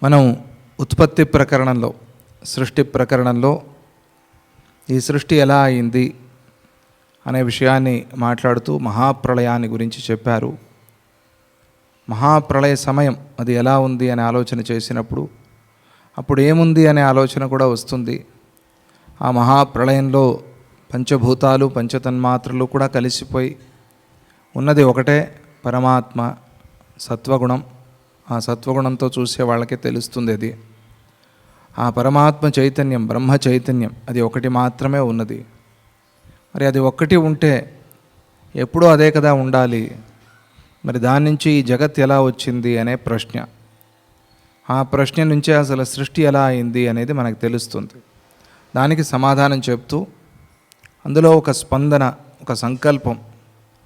మనం ఉత్పత్తి ప్రకరణంలో, సృష్టి ప్రకరణంలో ఈ సృష్టి ఎలా అయింది అనే విషయాన్ని మాట్లాడుతూ మహాప్రళయాన్ని గురించి చెప్పారు. మహాప్రళయ సమయం అది ఎలా ఉంది అనే ఆలోచన చేసినప్పుడు అప్పుడు ఏముంది అనే ఆలోచన కూడా వస్తుంది. ఆ మహాప్రళయంలో పంచభూతాలు పంచతన్మాత్రలు కూడా కలిసిపోయి ఉన్నది ఒకటే పరమాత్మ సత్వగుణం. ఆ సత్వగుణంతో చూసే వాళ్ళకే తెలుస్తుంది. అది ఆ పరమాత్మ చైతన్యం, బ్రహ్మ చైతన్యం అది ఒకటి మాత్రమే ఉన్నది. మరి అది ఒక్కటి ఉంటే ఎప్పుడూ అదే కదా ఉండాలి. మరి దాని నుంచి ఈ జగత్ ఎలా వచ్చింది అనే ప్రశ్న, ఆ ప్రశ్న నుంచే అసలు సృష్టి ఎలా అయింది అనేది మనకు తెలుస్తుంది. దానికి సమాధానం చెప్తూ అందులో ఒక స్పందన, ఒక సంకల్పం,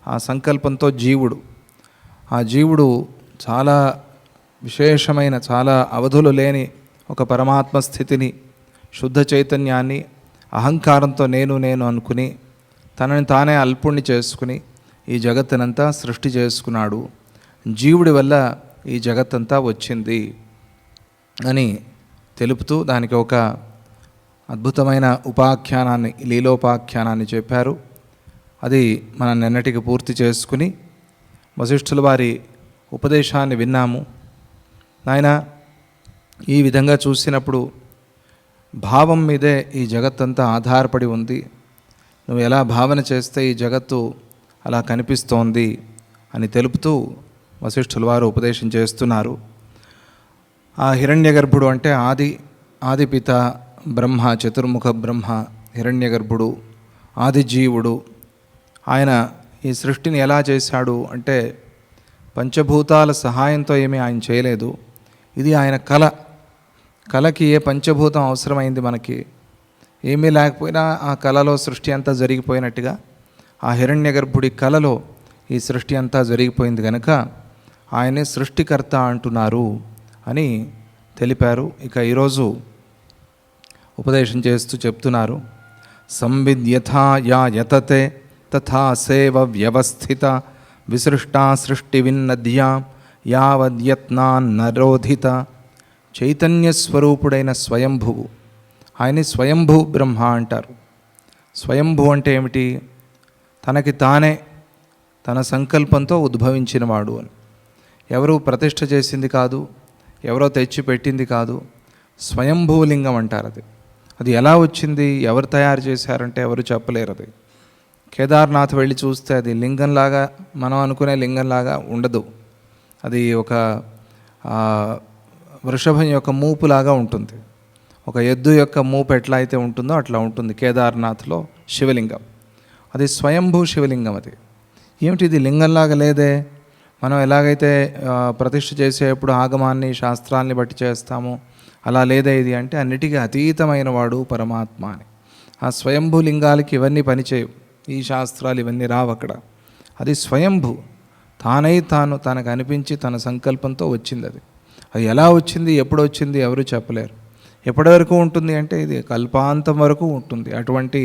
ఆ సంకల్పంతో ఆ జీవుడు చాలా విశేషమైన, చాలా అవధులు లేని ఒక పరమాత్మ స్థితిని, శుద్ధ చైతన్యాన్ని అహంకారంతో నేను అనుకుని తనని తానే అల్పుణ్ణి చేసుకుని ఈ జగత్తునంతా సృష్టి చేసుకున్నాడు. జీవుడి వల్ల ఈ జగత్తంతా వచ్చింది అని తెలుపుతూ దానికి ఒక అద్భుతమైన ఉపాఖ్యానాన్ని, లీలోపాఖ్యానాన్ని చెప్పారు. అది మనం నిన్నటికి పూర్తి చేసుకుని వశిష్ఠుల వారి ఉపదేశాన్ని విన్నాము. నాయన, ఈ విధంగా చూసినప్పుడు భావం మీదే ఈ జగత్తంతా ఆధారపడి ఉంది. నువ్వు ఎలా భావన చేస్తే ఈ జగత్తు అలా కనిపిస్తోంది అని తెలుపుతూ వశిష్ఠుల వారు ఉపదేశం చేస్తున్నారు. ఆ హిరణ్యగర్భుడు అంటే ఆదిపిత బ్రహ్మ, చతుర్ముఖ బ్రహ్మ హిరణ్యగర్భుడు, ఆదిజీవుడు. ఆయన ఈ సృష్టిని ఎలా చేశాడు అంటే పంచభూతాల సహాయంతో ఏమీ ఆయన చేయలేదు. ఇది ఆయన కళకి ఏ పంచభూతం అవసరమైంది మనకి? ఏమీ లేకపోయినా ఆ కళలో సృష్టి అంతా జరిగిపోయినట్టుగా ఆ హిరణ్యగర్భుడి కళలో ఈ సృష్టి అంతా జరిగిపోయింది కనుక ఆయనే సృష్టికర్త అంటున్నారు అని తెలిపారు. ఇక ఈరోజు ఉపదేశం చేస్తూ చెప్తున్నారు. సంవిద్యథా యా యతతే తథా సేవ వ్యవస్థిత విసృష్టా సృష్టి విన్నద్యా యావద్యత్నాన్నరోధిత. చైతన్య స్వరూపుడైన స్వయంభువు, ఆయన్ని స్వయంభూ బ్రహ్మ అంటారు. స్వయంభూ అంటే ఏమిటి? తనకి తానే తన సంకల్పంతో ఉద్భవించినవాడు అని. ఎవరు ప్రతిష్ఠ చేసింది కాదు, ఎవరో తెచ్చి పెట్టింది కాదు. స్వయంభూలింగం అంటారు. అది ఎలా వచ్చింది, ఎవరు తయారు చేశారంటే ఎవరు చెప్పలేరు. అది కేదార్నాథ్ వెళ్ళి చూస్తే అది లింగంలాగా, మనం అనుకునే లింగంలాగా ఉండదు. అది ఒక వృషభం యొక్క మూపులాగా ఉంటుంది. ఒక ఎద్దు యొక్క మూపు ఎట్లా అయితే ఉంటుందో అట్లా ఉంటుంది కేదార్నాథ్లో శివలింగం. అది స్వయంభూ శివలింగం. అది ఏమిటి, ఇది లింగంలాగా లేదే. మనం ఎలాగైతే ప్రతిష్ఠ చేసేప్పుడు ఆగమాన్ని, శాస్త్రాల్ని బట్టి చేస్తామో అలా లేదే ఇది అంటే అన్నిటికీ అతీతమైన వాడు పరమాత్మ అని. ఆ స్వయంభూ లింగాలకి ఇవన్నీ పనిచేయవు, ఈ శాస్త్రాలు ఇవన్నీ రావు అక్కడ. అది స్వయంభూ, తనకు అనిపించి తన సంకల్పంతో వచ్చింది. అది ఎలా వచ్చింది, ఎప్పుడు వచ్చింది ఎవరు చెప్పలేరు. ఎప్పటి వరకు ఉంటుంది అంటే ఇది కల్పాంతం వరకు ఉంటుంది. అటువంటి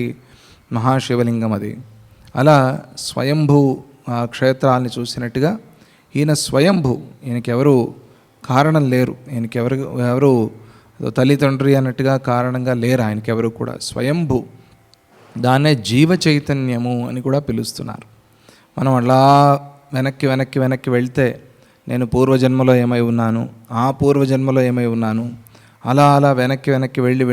మహాశివలింగం అది. అలా స్వయంభూ క్షేత్రాల్ని చూసినట్టుగా ఈయన స్వయంభూ, ఈయనకెవరు కారణం లేరు, ఈయనకెవరు తల్లిదండ్రి అన్నట్టుగా కారణంగా లేరు ఆయనకెవరు కూడా. స్వయంభూ, దాన్నే జీవ చైతన్యము అని కూడా పిలుస్తున్నారు. మనం అలా వెనక్కి వెళ్తే నేను పూర్వజన్మలో ఏమై ఉన్నాను, ఆ పూర్వజన్మలో ఏమై ఉన్నాను, అలా వెనక్కి వెళ్ళి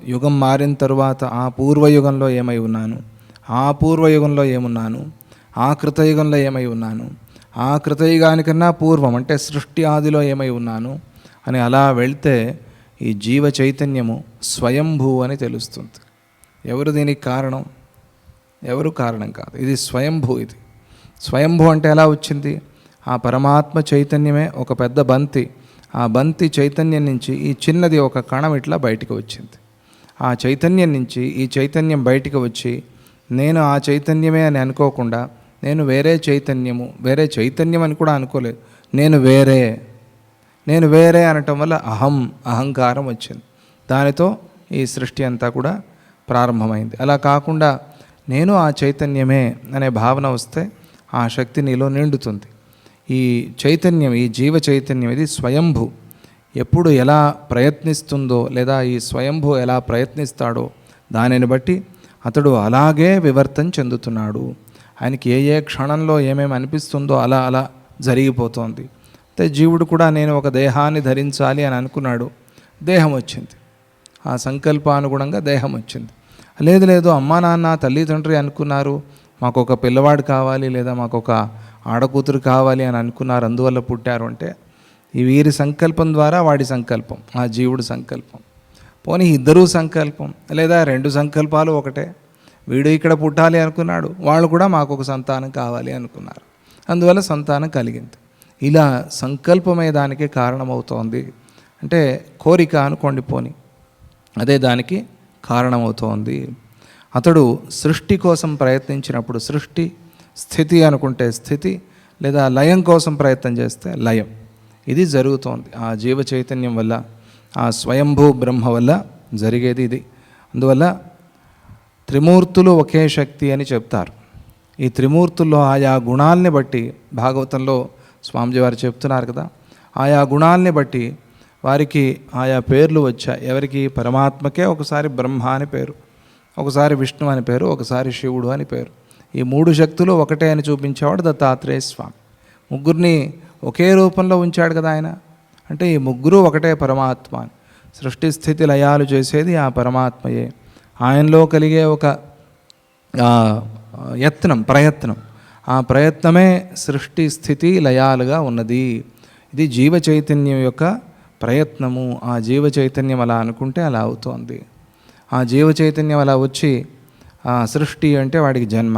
యుగం మారిన తరువాత ఆ పూర్వయుగంలో ఏమై ఉన్నాను, ఆ పూర్వయుగంలో ఏమున్నాను, ఆ కృతయుగంలో ఏమై ఉన్నాను, ఆ కృతయుగానికన్నా పూర్వం అంటే సృష్టి ఆదిలో ఏమై ఉన్నాను అని అలా వెళ్తే ఈ జీవ చైతన్యము స్వయంభూ అని తెలుస్తుంది. ఎవరు దీనికి కారణం? ఎవరు కారణం కాదు. ఇది స్వయంభూ. ఇది స్వయంభూ అంటే ఎలా వచ్చింది? ఆ పరమాత్మ చైతన్యమే ఒక పెద్ద బంతి. ఆ బంతి చైతన్యం నుంచి ఈ చిన్నది ఒక కణం ఇట్లా బయటికి వచ్చింది. ఆ చైతన్యం నుంచి ఈ చైతన్యం బయటికి వచ్చి నేను ఆ చైతన్యమే అని అనుకోకుండా నేను వేరే చైతన్యం అని కూడా అనుకోలేదు. నేను వేరే అనటం వల్ల అహంకారం వచ్చింది. దానితో ఈ సృష్టి అంతా కూడా ప్రారంభమైంది. అలా కాకుండా నేను ఆ చైతన్యమే అనే భావన వస్తే ఆ శక్తి నీలో నిండుతుంది. ఈ చైతన్యం, ఈ జీవ చైతన్యం ఇది స్వయంభూ. ఎప్పుడు ఎలా ప్రయత్నిస్తుందో లేదా ఈ స్వయంభూ ఎలా ప్రయత్నిస్తాడో దానిని బట్టి అతడు అలాగే వివర్తం చెందుతున్నాడు. ఆయనకి ఏ ఏ క్షణంలో ఏమేమి అనిపిస్తుందో అలా అలా జరిగిపోతోంది. అయితే జీవుడు కూడా నేను ఒక దేహాన్ని ధరించాలి అని అనుకున్నాడు, దేహం వచ్చింది. ఆ సంకల్పానుగుణంగా దేహం వచ్చింది. లేదు లేదు అమ్మా నాన్న తల్లిదండ్రి అనుకున్నారు, మాకు ఒక పిల్లవాడు కావాలి లేదా మాకు ఒక ఆడకూతురు కావాలి అని అనుకున్నారు, అందువల్ల పుట్టారు అంటే ఈ వీరి సంకల్పం ద్వారా వాడి సంకల్పం, ఆ జీవుడు సంకల్పం. పోనీ ఇద్దరూ సంకల్పం లేదా రెండు సంకల్పాలు ఒకటే. వీడు ఇక్కడ పుట్టాలి అనుకున్నాడు, వాళ్ళు కూడా మాకు ఒక సంతానం కావాలి అనుకున్నారు, అందువల్ల సంతానం కలిగింది. ఇలా సంకల్పమే దానికి కారణమవుతోంది. అంటే కోరిక అనుకోండి, పోని అదే దానికి కారణమవుతోంది. అతడు సృష్టి కోసం ప్రయత్నించినప్పుడు సృష్టి, స్థితి అనుకుంటే స్థితి, లేదా లయం కోసం ప్రయత్నం చేస్తే లయం. ఇది జరుగుతోంది ఆ జీవ చైతన్యం వల్ల, ఆ స్వయంభూ బ్రహ్మ వల్ల జరిగేది ఇది. అందువల్ల త్రిమూర్తులు ఒకే శక్తి అని చెప్తారు. ఈ త్రిమూర్తుల్లో ఆయా గుణాలని బట్టి భాగవతంలో స్వామిజీ వారు చెప్తున్నారు కదా, ఆయా గుణాలని బట్టి వారికి ఆయా పేర్లు వచ్చాయి. ఎవరికి? పరమాత్మకే ఒకసారి బ్రహ్మ అని పేరు, ఒకసారి విష్ణు అని పేరు, ఒకసారి శివుడు అని పేరు. ఈ మూడు శక్తులు ఒకటే అని చూపించేవాడు దత్తాత్రేయ స్వామి. ముగ్గురిని ఒకే రూపంలో ఉంచాడు కదా ఆయన. అంటే ఈ ముగ్గురు ఒకటే పరమాత్మ. సృష్టి స్థితి లయాలు చేసేది ఆ పరమాత్మయే. ఆయనలో కలిగే ఒక ప్రయత్నం, ఆ ప్రయత్నమే సృష్టి స్థితి లయాలుగా ఉన్నది. ఇది జీవ చైతన్యం యొక్క ప్రయత్నము. ఆ జీవ చైతన్యం అలా అనుకుంటే అలా అవుతోంది. ఆ జీవ చైతన్యం అలా వచ్చి సృష్టి అంటే వాడికి జన్మ,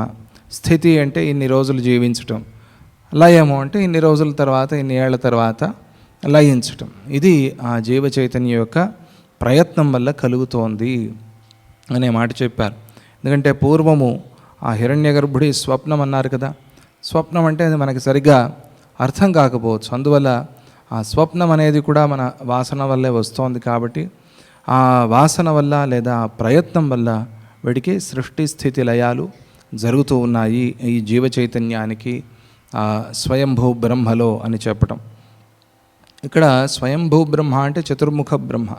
స్థితి అంటే ఇన్ని రోజులు జీవించటం, లయము అంటే ఇన్ని రోజుల తర్వాత, ఇన్ని ఏళ్ల తర్వాత లయించటం. ఇది ఆ జీవ చైతన్యం యొక్క ప్రయత్నం వల్ల కలుగుతోంది అనే మాట చెప్పారు. ఎందుకంటే పూర్వము ఆ హిరణ్యగర్భుడి స్వప్నం అన్నారు కదా, స్వప్నం అంటే అది మనకి సరిగ్గా అర్థం కాకపోవచ్చు. అందువల్ల ఆ స్వప్నం అనేది కూడా మన వాసన వల్లే వస్తోంది. కాబట్టి ఆ వాసన వల్ల లేదా ఆ ప్రయత్నం వల్ల వీడికి సృష్టి స్థితి లయాలు జరుగుతూ ఉన్నాయి ఈ జీవ చైతన్యానికి స్వయంభూ బ్రహ్మలో అని చెప్పటం. ఇక్కడ స్వయంభూ బ్రహ్మ అంటే చతుర్ముఖ బ్రహ్మ.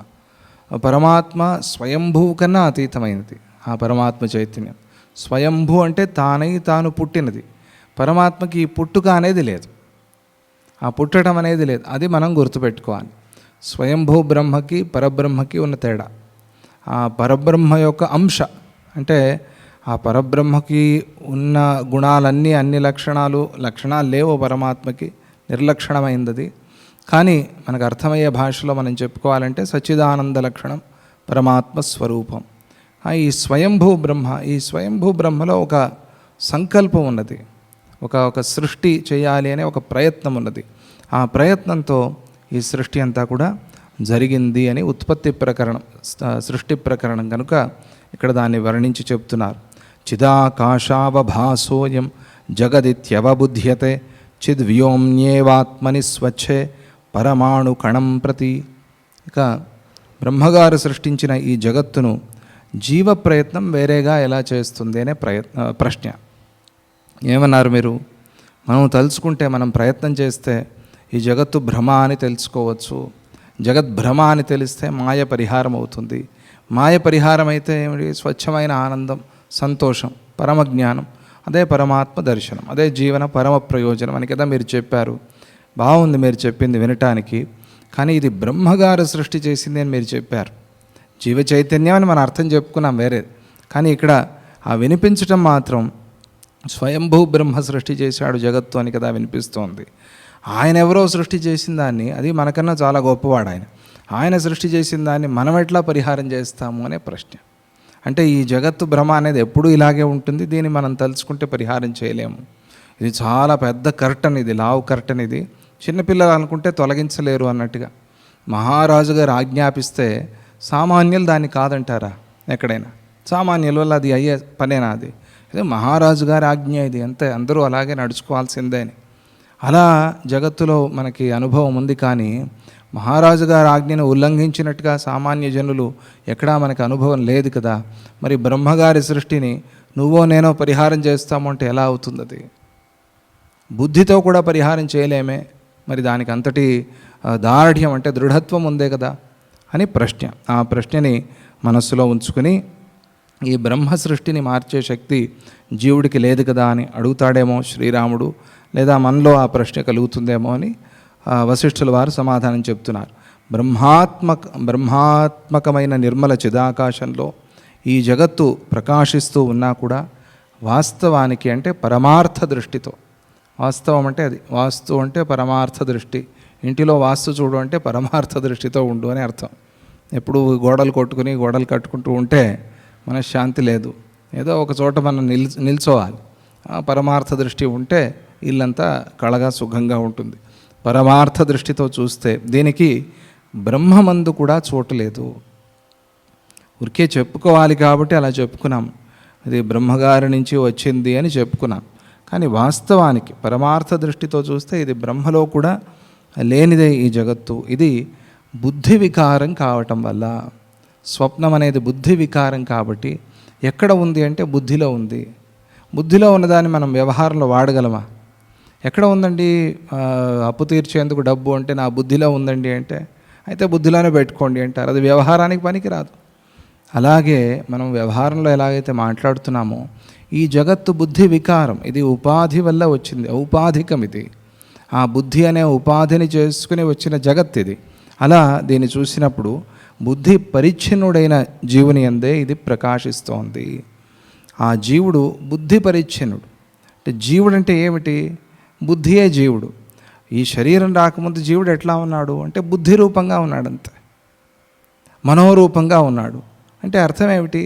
పరమాత్మ స్వయంభూ కన్నా అతీతమైనది ఆ పరమాత్మ చైతన్యం. స్వయంభూ అంటే తానై తాను పుట్టినది. పరమాత్మకి ఈ పుట్టుక అనేది లేదు, ఆ పుట్టడం అనేది లేదు. అది మనం గుర్తుపెట్టుకోవాలి. స్వయంభూ బ్రహ్మకి పరబ్రహ్మకి ఉన్న తేడా. ఆ పరబ్రహ్మ యొక్క అంశ అంటే ఆ పరబ్రహ్మకి ఉన్న గుణాలన్నీ, అన్ని లక్షణాలు లేవు పరమాత్మకి, నిర్లక్షణమైంది. కానీ మనకు అర్థమయ్యే భాషలో మనం చెప్పుకోవాలంటే సచ్చిదానంద లక్షణం పరమాత్మ స్వరూపం. ఈ స్వయంభూ బ్రహ్మ, ఈ స్వయంభూ బ్రహ్మలో ఒక సంకల్పం ఉన్నది, ఒక సృష్టి చేయాలి అనే ఒక ప్రయత్నం ఉన్నది. ఆ ప్రయత్నంతో ఈ సృష్టి అంతా కూడా జరిగింది అని ఉత్పత్తి ప్రకరణం, సృష్టి ప్రకరణం కనుక ఇక్కడ దాన్ని వర్ణించి చెప్తున్నారు. చిదాకాశావభాసోయం జగదిత్యవబుధ్యతే చిద్వ్యోమ్యేవాత్మని స్వచ్ఛే పరమాణు కణం ప్రతి. ఇక బ్రహ్మగారు సృష్టించిన ఈ జగత్తును జీవ ప్రయత్నం వేరేగా ఎలా చేస్తుంది అనే ప్రశ్న. ఏమన్నారు మీరు? మనం తలుచుకుంటే, మనం ప్రయత్నం చేస్తే ఈ జగత్తు భ్రమ అని తెలుసుకోవచ్చు. జగద్భ్రమ అని తెలిస్తే మాయ పరిహారం అవుతుంది. మాయ పరిహారం అయితే ఏమిటి? స్వచ్ఛమైన ఆనందం, సంతోషం, పరమజ్ఞానం, అదే పరమాత్మ దర్శనం, అదే జీవన పరమ ప్రయోజనం అని కదా మీరు చెప్పారు. బాగుంది మీరు చెప్పింది వినటానికి. కానీ ఇది బ్రహ్మగారు సృష్టి చేసింది అని మీరు చెప్పారు. జీవ చైతన్యం అని మనం అర్థం చెప్పుకున్నాం వేరేది. కానీ ఇక్కడ ఆ వినిపించటం మాత్రం స్వయంభూ బ్రహ్మ సృష్టి చేశాడు జగత్తు అని కదా వినిపిస్తోంది. ఆయన ఎవరో సృష్టి చేసిన దాన్ని, అది మనకన్నా చాలా గొప్పవాడు ఆయన, ఆయన సృష్టి చేసిన దాన్ని మనం ఎట్లా పరిహారం చేస్తాము అనే ప్రశ్న. అంటే ఈ జగత్తు భ్రమ అనేది ఎప్పుడూ ఇలాగే ఉంటుంది, దీన్ని మనం తలుచుకుంటే పరిహారం చేయలేము. ఇది చాలా పెద్ద కర్టన్, ఇది లావు కర్టన్. ఇది చిన్నపిల్లలు అనుకుంటే తొలగించలేరు అన్నట్టుగా. మహారాజు గారు ఆజ్ఞాపిస్తే సామాన్యులు దాన్ని కాదంటారా? ఎక్కడైనా సామాన్యుల వల్ల అది అయ్యే పనేనా? అది ఇది మహారాజు గారి ఆజ్ఞ, ఇది అంతే, అందరూ అలాగే నడుచుకోవాల్సిందే అని. అలా జగత్తులో మనకి అనుభవం ఉంది. కానీ మహారాజు గారి ఆజ్ఞను ఉల్లంఘించినట్టుగా సామాన్య జనులు ఎక్కడా మనకు అనుభవం లేదు కదా. మరి బ్రహ్మగారి సృష్టిని నువ్వో నేనో పరిహారం చేస్తాము అంటే ఎలా అవుతుంది? అది బుద్ధితో కూడా పరిహారం చేయలేమే. మరి దానికి అంతటి దార్ఢ్యం అంటే దృఢత్వం ఉందే కదా అని ప్రశ్న. ఆ ప్రశ్నని మనస్సులో ఉంచుకుని ఈ బ్రహ్మ సృష్టిని మార్చే శక్తి జీవుడికి లేదు కదా అని అడుగుతాడేమో శ్రీరాముడు, లేదా మనలో ఆ ప్రశ్న కలుగుతుందేమో అని వశిష్ఠుల వారు సమాధానం చెప్తున్నారు. బ్రహ్మాత్మకమైన నిర్మల చిదాకాశంలో ఈ జగత్తు ప్రకాశిస్తూ ఉన్నా కూడా వాస్తవానికి అంటే పరమార్థ దృష్టితో, వాస్తవం అంటే అది, వాస్తు అంటే పరమార్థ దృష్టి, ఇంటిలో వాస్తు చూడు అంటే పరమార్థ దృష్టితో ఉండు అని అర్థం. ఎప్పుడు గోడలు కొట్టుకుని గోడలు కట్టుకుంటూ ఉంటే మనశ్శాంతి లేదు, ఏదో ఒక చోట మనం నిల్చోవాలి. పరమార్థ దృష్టి ఉంటే ఇల్లంతా కళగా సుఖంగా ఉంటుంది. పరమార్థ దృష్టితో చూస్తే దీనికి బ్రహ్మమందు కూడా చోటు లేదు. ఊరికే చెప్పుకోవాలి కాబట్టి అలా చెప్పుకున్నాం, ఇది బ్రహ్మగారి నుంచి వచ్చింది అని చెప్పుకున్నాం. కానీ వాస్తవానికి పరమార్థ దృష్టితో చూస్తే ఇది బ్రహ్మలో కూడా లేనిదే ఈ జగత్తు. ఇది బుద్ధి వికారం కావటం వల్ల, స్వప్నం అనేది బుద్ధి వికారం కాబట్టి ఎక్కడ ఉంది అంటే బుద్ధిలో ఉంది. బుద్ధిలో ఉన్నదాన్ని మనం వ్యవహారంలో వాడగలమా? ఎక్కడ ఉందండి అప్పు తీర్చేందుకు డబ్బు అంటే నా బుద్ధిలో ఉందండి అంటే, అయితే బుద్ధిలోనే పెట్టుకోండి అంటారు. అది వ్యవహారానికి పనికిరాదు. అలాగే మనం వ్యవహారంలో ఎలాగైతే మాట్లాడుతున్నామో ఈ జగత్తు బుద్ధి వికారం, ఇది ఉపాధి వల్ల వచ్చింది, ఔపాధికం ఇది. ఆ బుద్ధి అనే ఉపాధిని చేసుకుని వచ్చిన జగత్ ఇది. అలా దీన్ని చూసినప్పుడు బుద్ధి పరిచ్ఛిన్నుడైన జీవుని అందే ఇది ప్రకాశిస్తోంది. ఆ జీవుడు బుద్ధి పరిచ్ఛిన్నుడు. అంటే జీవుడు అంటే ఏమిటి? బుద్ధియే జీవుడు. ఈ శరీరం రాకముందు జీవుడు ఎట్లా ఉన్నాడు అంటే బుద్ధి రూపంగా ఉన్నాడు, అంతే. మనోరూపంగా ఉన్నాడు అంటే అర్థం ఏమిటి?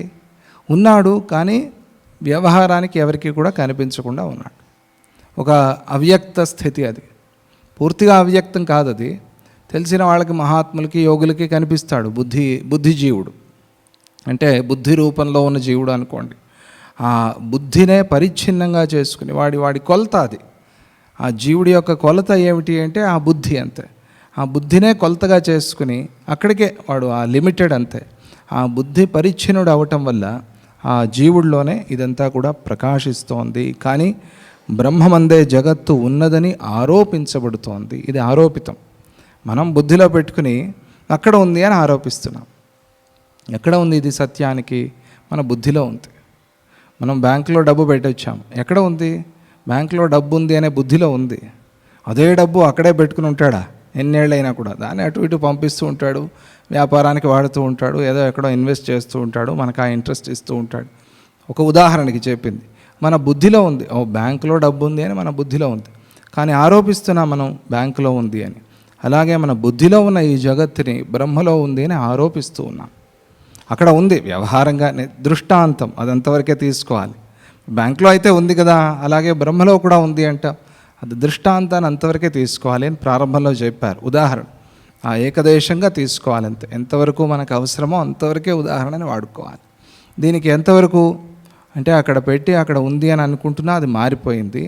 ఉన్నాడు కానీ వ్యవహారానికి ఎవరికి కూడా కనిపించకుండా ఉన్నాడు. ఒక అవ్యక్త స్థితి అది, పూర్తిగా అవ్యక్తం కాదు అది. తెలిసిన వాళ్ళకి, మహాత్ములకి, యోగులకి కనిపిస్తాడు బుద్ధిజీవుడు అంటే బుద్ధి రూపంలో ఉన్న జీవుడు అనుకోండి. ఆ బుద్ధినే పరిచ్ఛిన్నంగా చేసుకుని వాడి కొలత అది. ఆ జీవుడి యొక్క కొలత ఏమిటి అంటే ఆ బుద్ధి, అంతే. ఆ బుద్ధినే కొలతగా చేసుకుని అక్కడికే వాడు ఆ లిమిటెడ్, అంతే. ఆ బుద్ధి పరిచ్ఛిన్నుడు అవటం వల్ల ఆ జీవుడిలోనే ఇదంతా కూడా ప్రకాశిస్తోంది. కానీ బ్రహ్మమందే జగత్తు ఉన్నదని ఆరోపించబడుతోంది. ఇది ఆరోపితం. మనం బుద్ధిలో పెట్టుకుని అక్కడ ఉంది అని ఆరోపిస్తున్నాం. ఎక్కడ ఉంది ఇది సత్యానికి? మన బుద్ధిలో ఉంది. మనం బ్యాంకులో డబ్బు పెట్టొచ్చాం, ఎక్కడ ఉంది? బ్యాంకులో డబ్బు ఉంది అనే బుద్ధిలో ఉంది. అదే డబ్బు అక్కడే పెట్టుకుని ఉంటాడా? ఎన్నేళ్ళైనా కూడా దాన్ని అటు ఇటు పంపిస్తూ ఉంటాడు, వ్యాపారానికి వాడుతూ ఉంటాడు, ఏదో ఎక్కడో ఇన్వెస్ట్ చేస్తూ ఉంటాడు, మనకు ఆ ఇంట్రెస్ట్ ఇస్తూ ఉంటాడు. ఒక ఉదాహరణకి చెప్పింది. మన బుద్ధిలో ఉంది, ఓ బ్యాంకులో డబ్బు ఉంది అని మన బుద్ధిలో ఉంది. కానీ ఆరోపిస్తున్నాం మనం బ్యాంకులో ఉంది అని. అలాగే మన బుద్ధిలో ఉన్న ఈ జగత్తుని బ్రహ్మలో ఉంది అని ఆరోపిస్తూ ఉన్నాం. అక్కడ ఉంది వ్యవహారంగా, దృష్టాంతం అదంతవరకే తీసుకోవాలి. బ్యాంకులో అయితే ఉంది కదా, అలాగే బ్రహ్మలో కూడా ఉంది అంట, అది దృష్టాంతాన్ని అంతవరకే తీసుకోవాలి అని ప్రారంభంలో చెప్పారు. ఉదాహరణ ఆ ఏకదేశంగా తీసుకోవాలి, అంతే. ఎంతవరకు మనకు అవసరమో అంతవరకే ఉదాహరణని వాడుకోవాలి. దీనికి ఎంతవరకు అంటే అక్కడ పెట్టి అక్కడ ఉంది అని అనుకుంటున్నా అది మారిపోయింది.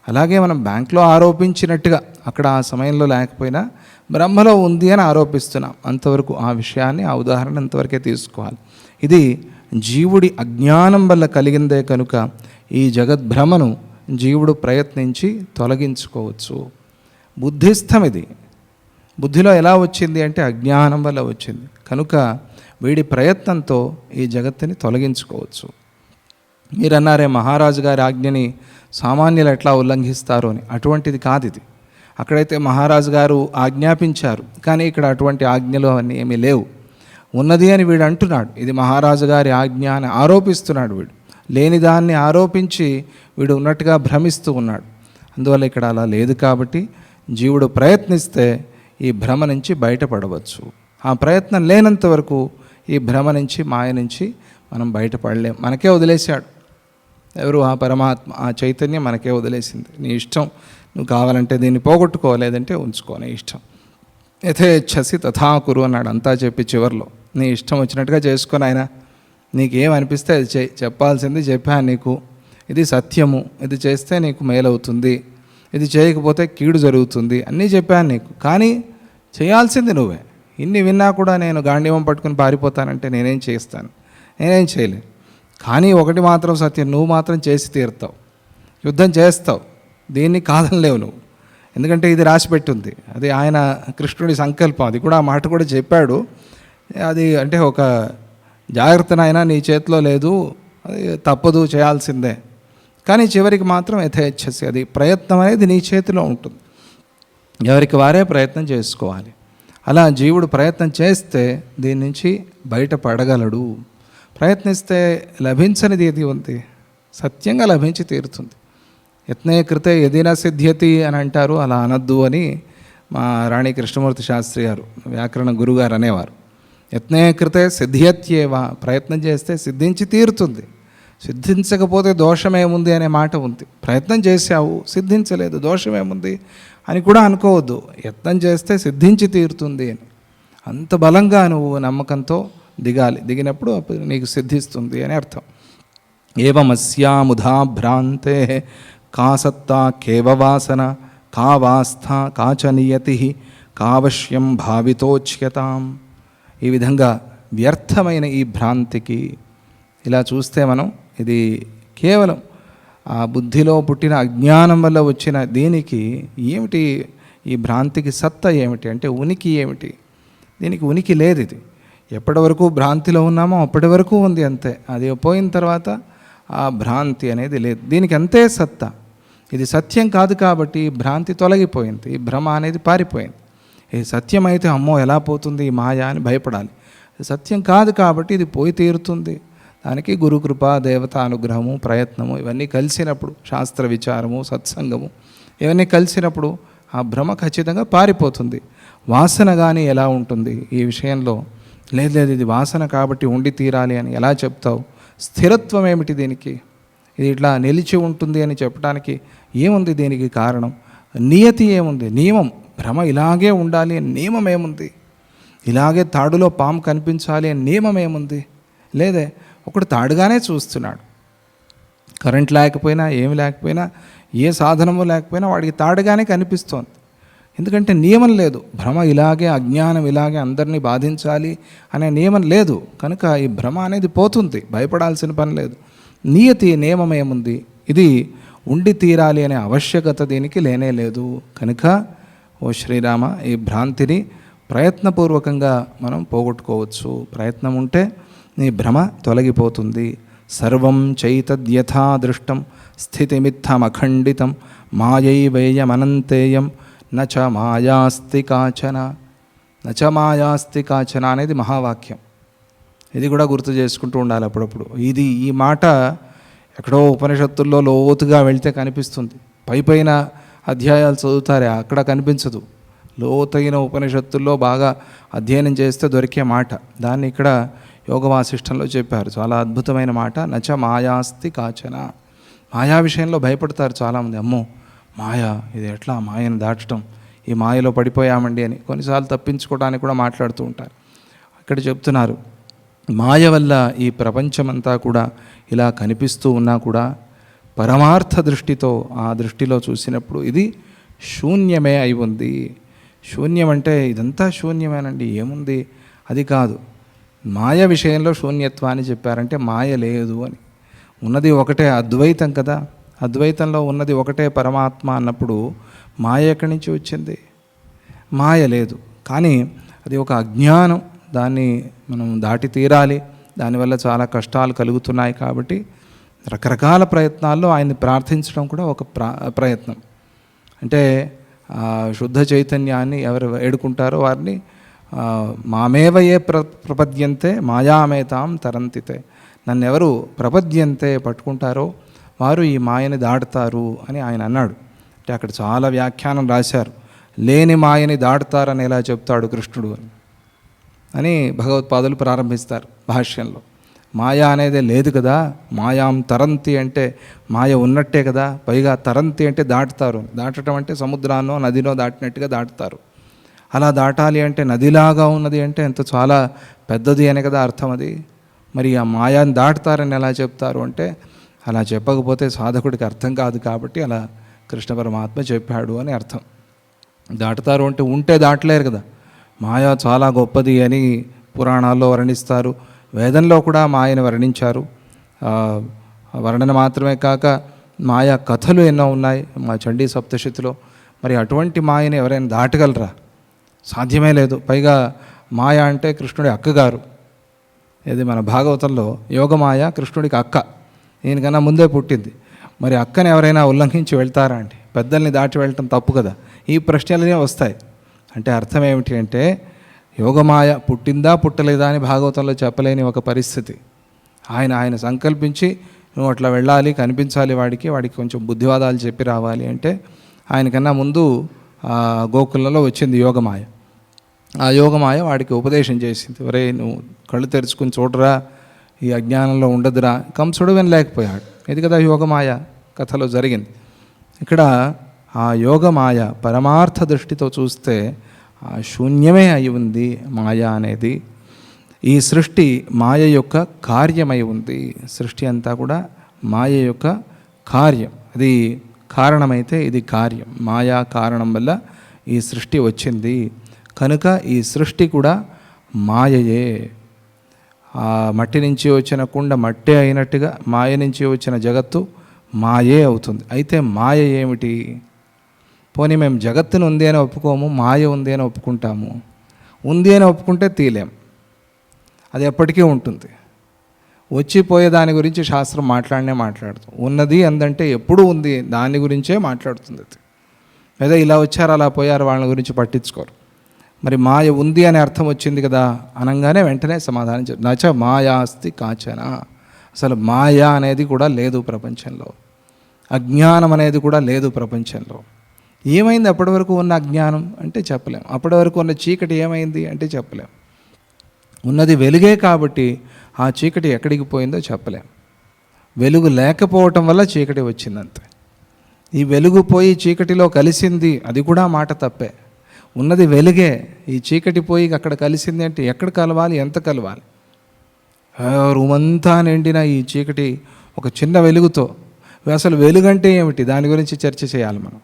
అలాగే మనం బ్యాంకులో ఆరోపించినట్టుగా అక్కడ ఆ సమయంలో లేకపోయినా బ్రహ్మలో ఉంది అని ఆరోపిస్తున్నాం. అంతవరకు ఆ విషయాన్ని, ఆ ఉదాహరణ అంతవరకే తీసుకోవాలి. ఇది జీవుడి అజ్ఞానం వల్ల కలిగిందే కనుక ఈ జగద్భ్రమను జీవుడు ప్రయత్నించి తొలగించుకోవచ్చు. బుద్ధిస్థం ఇది. బుద్ధిలో ఎలా వచ్చింది అంటే అజ్ఞానం వల్ల వచ్చింది కనుక వీడి ప్రయత్నంతో ఈ జగత్తుని తొలగించుకోవచ్చు. మీరు అన్నారే మహారాజు గారి ఆజ్ఞని సామాన్యులు ఎట్లా ఉల్లంఘిస్తారు అని, అటువంటిది కాదు ఇది. అక్కడైతే మహారాజు గారు ఆజ్ఞాపించారు, కానీ ఇక్కడ అటువంటి ఆజ్ఞలు అవన్నీ ఏమీ లేవు. ఉన్నది అని వీడు అంటున్నాడు, ఇది మహారాజు గారి ఆజ్ఞ అని ఆరోపిస్తున్నాడు. వీడు లేని దాన్ని ఆరోపించి వీడు ఉన్నట్టుగా భ్రమిస్తూ ఉన్నాడు. అందువల్ల ఇక్కడ అలా లేదు. కాబట్టి జీవుడు ప్రయత్నిస్తే ఈ భ్రమ నుంచి బయటపడవచ్చు. ఆ ప్రయత్నం లేనంత వరకు ఈ భ్రమ నుంచి, మాయ నుంచి మనం బయటపడలేం. మనకే వదిలేశాడు ఎవరు? ఆ పరమాత్మ, ఆ చైతన్యం మనకే వదిలేసింది. నీ ఇష్టం, నువ్వు కావాలంటే దీన్ని పోగొట్టుకో, లేదంటే ఉంచుకో, నీ ఇష్టం. యథేచ్ఛసి తథా కురు అన్నాడు. అంతా చెప్పి చివరిలో నీ ఇష్టం వచ్చినట్టుగా చేసుకొని ఆయన నీకేమనిపిస్తే అది చెప్పాల్సింది చెప్పాను నీకు. ఇది సత్యము, ఇది చేస్తే నీకు మేలవుతుంది, ఇది చేయకపోతే కీడు జరుగుతుంది అన్నీ చెప్పాను నీకు. కానీ చేయాల్సింది నువ్వే. ఇన్ని విన్నా కూడా నేను గాంధీవం పట్టుకుని పారిపోతానంటే నేనేం చేస్తాను? నేనేం చేయలేను. కానీ ఒకటి మాత్రం సత్యం, నువ్వు మాత్రం చేసి తీరుతావు, యుద్ధం చేస్తావు, దీన్ని కాదనలేవు నువ్వు. ఎందుకంటే ఇది రాసిపెట్టుంది, అది ఆయన కృష్ణుడి సంకల్పం. అది కూడా ఆ మాట కూడా చెప్పాడు. అది అంటే ఒక జాగ్రత్తనైనా నీ చేతిలో లేదు, అది తప్పదు, చేయాల్సిందే. కానీ చివరికి మాత్రం యథేచ్ఛసి, అది ప్రయత్నం అనేది నీ చేతిలో ఉంటుంది. ఎవరికి వారే ప్రయత్నం చేసుకోవాలి. అలా జీవుడు ప్రయత్నం చేస్తే దీని నుంచి బయటపడగలడు. ప్రయత్నిస్తే లభించనిది ఏది ఉంది? సత్యంగా లభించి తీరుతుంది. యత్నే కృతే యదిన సిద్ధ్యతి అని అంటారు, అలా అనద్దు అని మా రాణి కృష్ణమూర్తి శాస్త్రి గారు, వ్యాకరణ గురుగారు అనేవారు. యత్నే కృతే సిద్ధ్యత్యేవ, ప్రయత్నం చేస్తే సిద్ధించి తీరుతుంది. సిద్ధించకపోతే దోషమేముంది అనే మాట ఉంది. ప్రయత్నం చేశావు, సిద్ధించలేదు, దోషమేముంది అని కూడా అనుకోవద్దు. యత్నం చేస్తే సిద్ధించి తీరుతుంది అని అంత బలంగా నువ్వు నమ్మకంతో దిగాలి. దిగినప్పుడు అప్పుడు నీకు సిద్ధిస్తుంది అని అర్థం. ఏవమస్యాముధా భ్రాంతే కా సత్తా కేవ వాసన కా వాస్థ కాచ నియతి కావశ్యం భావితోచ్యతాం. ఈ విధంగా వ్యర్థమైన ఈ భ్రాంతికి, ఇలా చూస్తే మనం ఇది కేవలం ఆ బుద్ధిలో పుట్టిన అజ్ఞానం వల్ల వచ్చిన దీనికి ఏమిటి, ఈ భ్రాంతికి సత్తా ఏమిటి అంటే ఉనికి ఏమిటి? దీనికి ఉనికి లేదు. ఇది ఎప్పటి వరకు భ్రాంతిలో ఉన్నామో అప్పటి వరకు ఉంది అంతే. అది పోయిన తర్వాత ఆ భ్రాంతి అనేది లేదు. దీనికి అంతే సత్తా. ఇది సత్యం కాదు కాబట్టి భ్రాంతి తొలగిపోయింది, ఈ భ్రమ అనేది పారిపోయింది. ఇది సత్యం అయితే అమ్మో ఎలా పోతుంది ఈ మాయ అని భయపడాలి. సత్యం కాదు కాబట్టి ఇది పోయి తీరుతుంది. దానికి గురుకృప, దేవత అనుగ్రహము, ప్రయత్నము ఇవన్నీ కలిసినప్పుడు, శాస్త్ర విచారము, సత్సంగము ఇవన్నీ కలిసినప్పుడు ఆ భ్రమ ఖచ్చితంగా పారిపోతుంది. వాసన కానీ ఎలా ఉంటుంది ఈ విషయంలో? లేదు ఇది వాసన కాబట్టి ఉండి తీరాలి అని ఎలా చెప్తావు? స్థిరత్వం ఏమిటి దీనికి? ఇది ఇట్లా నిలిచి ఉంటుంది అని చెప్పడానికి ఏముంది దీనికి కారణం? నియతి ఏముంది? నియమం. భ్రమ ఇలాగే ఉండాలి అని నియమం ఏముంది? ఇలాగే తాడులో పాము కనిపించాలి అని నియమం ఏముంది? లేదే. ఒకడు తాడుగానే చూస్తున్నాడు. కరెంట్ లేకపోయినా ఏమి లేకపోయినా ఏ సాధనము లేకపోయినా వాడికి తాడుగానే కనిపిస్తోంది. ఎందుకంటే నియమం లేదు. భ్రమ ఇలాగే, అజ్ఞానం ఇలాగే అందరినీ బాధించాలి అనే నియమం లేదు. కనుక ఈ భ్రమ అనేది పోతుంది, భయపడాల్సిన పని లేదు. నియతి, నియమం ఏముంది? ఇది ఉండి తీరాలి అనే ఆవశ్యకత దీనికి లేనే లేదు. కనుక ఓ శ్రీరామ, ఈ భ్రాంతిని ప్రయత్నపూర్వకంగా మనం పోగొట్టుకోవచ్చు. ప్రయత్నం ఉంటే నీ భ్రమ తొలగిపోతుంది. సర్వం చైతద్యథా దృష్టం స్థితిమిత్తమఖండితం మాయైవేయమనంతేయం నచ మాయాస్తి కాచన. నచ మాయాస్తి కాచన అనేది మహావాక్యం. ఇది కూడా గుర్తు చేసుకుంటూ ఉండాలి అప్పుడప్పుడు. ఈ మాట ఎక్కడో ఉపనిషత్తుల్లో లోతుగా వెళ్తే కనిపిస్తుంది. పైన అధ్యాయాలు చదువుతారే అక్కడ కనిపించదు. లోతైన ఉపనిషత్తుల్లో బాగా అధ్యయనం చేస్తే దొరికే మాట. దాన్ని ఇక్కడ యోగ వాసిష్టంలో చెప్పారు. చాలా అద్భుతమైన మాట. నచ మాయాస్తి కాచన. మాయా విషయంలో భయపడతారు చాలామంది. అమ్మో మాయా, ఇది ఎట్లా మాయను దాటడం, ఈ మాయలో పడిపోయామండి అని కొన్నిసార్లు తప్పించుకోవడానికి కూడా మాట్లాడుతూ ఉంటారు. ఇక్కడ చెప్తున్నారు, మాయ వల్ల ఈ ప్రపంచమంతా కూడా ఇలా కనిపిస్తూ ఉన్నా కూడా పరమార్థ దృష్టితో, ఆ దృష్టిలో చూసినప్పుడు ఇది శూన్యమే అయి ఉంది. శూన్యం అంటే ఇదంతా శూన్యమేనండి, ఏముంది అది కాదు. మాయ విషయంలో శూన్యత్వాన్ని చెప్పారంటే మాయ లేదు అని. ఉన్నది ఒకటే, అద్వైతం కదా. అద్వైతంలో ఉన్నది ఒకటే పరమాత్మ అన్నప్పుడు మాయ ఎక్కడి నుంచి వచ్చింది? మాయ లేదు. కానీ అది ఒక అజ్ఞానం. దాన్ని మనం దాటి తీరాలి. దానివల్ల చాలా కష్టాలు కలుగుతున్నాయి. కాబట్టి రకరకాల ప్రయత్నాల్లో ఆయన్ని ప్రార్థించడం కూడా ఒక ప్రయత్నం. అంటే శుద్ధ చైతన్యాన్ని ఎవరు వేడుకుంటారో వారిని మామేవ ఏ ప్రపద్యంతే మాయామేతాం తరంతితే. నన్ను ఎవరు ప్రపద్యంతే పట్టుకుంటారో వారు ఈ మాయని దాటుతారు అని ఆయన అన్నాడు. అంటే అక్కడ చాలా వ్యాఖ్యానం రాశారు. లేని మాయని దాటుతారని ఎలా చెప్తాడు కృష్ణుడు అని భగవత్పాదులు ప్రారంభిస్తారు భాష్యంలో. మాయ అనేది లేదు కదా, మాయాం తరంతి అంటే మాయ ఉన్నట్టే కదా. పైగా తరంతి అంటే దాటుతారు. దాటడం అంటే సముద్రాన్నో నదినో దాటినట్టుగా దాటుతారు. అలా దాటాలి అంటే నదిలాగా ఉన్నది అంటే ఎంత చాలా పెద్దది అనే కదా అర్థం. అది మరి ఆ మాయాన్ని దాటుతారని ఎలా చెప్తారు అంటే అలా చెప్పకపోతే సాధకుడికి అర్థం కాదు. కాబట్టి అలా కృష్ణ పరమాత్మ చెప్పాడు అని అర్థం. దాటుతారు అంటే ఉంటే దాటలేరు కదా. మాయ చాలా గొప్పది అని పురాణాల్లో వర్ణిస్తారు. వేదంలో కూడా మాయను వర్ణించారు. వర్ణన మాత్రమే కాక మాయా కథలు ఎన్నో ఉన్నాయి. మా చండీ సప్తశతిలో మరి అటువంటి మాయని ఎవరైనా దాటగలరా? సాధ్యమే లేదు. పైగా మాయ అంటే కృష్ణుడి అక్కగారు. ఇది మన భాగవతంలో యోగమాయ కృష్ణుడికి అక్క, ఈయనకన్నా ముందే పుట్టింది. మరి అక్కని ఎవరైనా ఉల్లంఘించి వెళ్తారా అండి? పెద్దల్ని దాటి వెళ్ళటం తప్పు కదా. ఈ ప్రశ్నలనే వస్తాయి. అంటే అర్థం ఏమిటి అంటే, యోగమాయ పుట్టిందా పుట్టలేదా అని భాగవతంలో చెప్పలేని ఒక పరిస్థితి. ఆయన సంకల్పించి నువ్వు అట్లా వెళ్ళాలి, కనిపించాలి, వాడికి కొంచెం బుద్ధివాదాలు చెప్పి రావాలి అంటే, ఆయనకన్నా ముందు గోకులంలో వచ్చింది యోగమాయ. ఆ యోగమాయ వాడికి ఉపదేశం చేసింది. ఒరే, నువ్వు కళ్ళు తెరుచుకుని చూడరా, ఈ అజ్ఞానంలో ఉండదురా. కంసుడు వినలేకపోయాడు. ఇది కదా యోగమాయ కథలో జరిగింది. ఇక్కడ ఆ యోగమాయ పరమార్థ దృష్టితో చూస్తే ఆ శూన్యమే అయి ఉంది మాయ అనేది. ఈ సృష్టి మాయ యొక్క కార్యమై ఉంది. సృష్టి అంతా కూడా మాయ యొక్క కార్యం. అది కారణమైతే ఇది కార్యం. మాయా కారణం వల్ల ఈ సృష్టి వచ్చింది కనుక ఈ సృష్టి కూడా మాయయే. ఆ మట్టి నుంచి వచ్చిన కుండ మట్టే అయినట్టుగా మాయ నుంచి వచ్చిన జగత్తు మాయే అవుతుంది. అయితే మాయ ఏమిటి? పోనీ మేము జగత్తును ఉంది అని ఒప్పుకోము, మాయ ఉంది అని ఒప్పుకుంటాము. ఉంది అని ఒప్పుకుంటే తీలేం, అది ఎప్పటికీ ఉంటుంది. వచ్చిపోయే దాని గురించి శాస్త్రం మాట్లాడుతుంది. ఉన్నది అందంటే ఎప్పుడూ ఉంది, దాని గురించే మాట్లాడుతుంది. అది లేదా ఇలా వచ్చారు అలా పోయారు వాళ్ళ గురించి పట్టించుకోరు. మరి మాయ ఉంది అనే అర్థం వచ్చింది కదా అనగానే వెంటనే సమాధానం చెప్తారు. నచ మాయాస్తి కాచన. అసలు మాయ అనేది కూడా లేదు ప్రపంచంలో, అజ్ఞానం అనేది కూడా లేదు ప్రపంచంలో. ఏమైంది అప్పటి వరకు ఉన్న అజ్ఞానం అంటే చెప్పలేం. అప్పటి వరకు ఉన్న చీకటి ఏమైంది అంటే చెప్పలేం. ఉన్నది వెలుగే కాబట్టి ఆ చీకటి ఎక్కడికి పోయిందో చెప్పలేం. వెలుగు లేకపోవటం వల్ల చీకటి వచ్చిందంతే. ఈ వెలుగు పోయి చీకటిలో కలిసింది, అది కూడా మాట తప్పే. ఉన్నది వెలుగే, ఈ చీకటి పోయి అక్కడ కలిసింది అంటే ఎక్కడ కలవాలి, ఎంత కలవాలి? రూమంతా నిండిన ఈ చీకటి ఒక చిన్న వెలుగుతో, అసలు వెలుగంటే ఏమిటి దాని గురించి చర్చ చేయాలి మనం.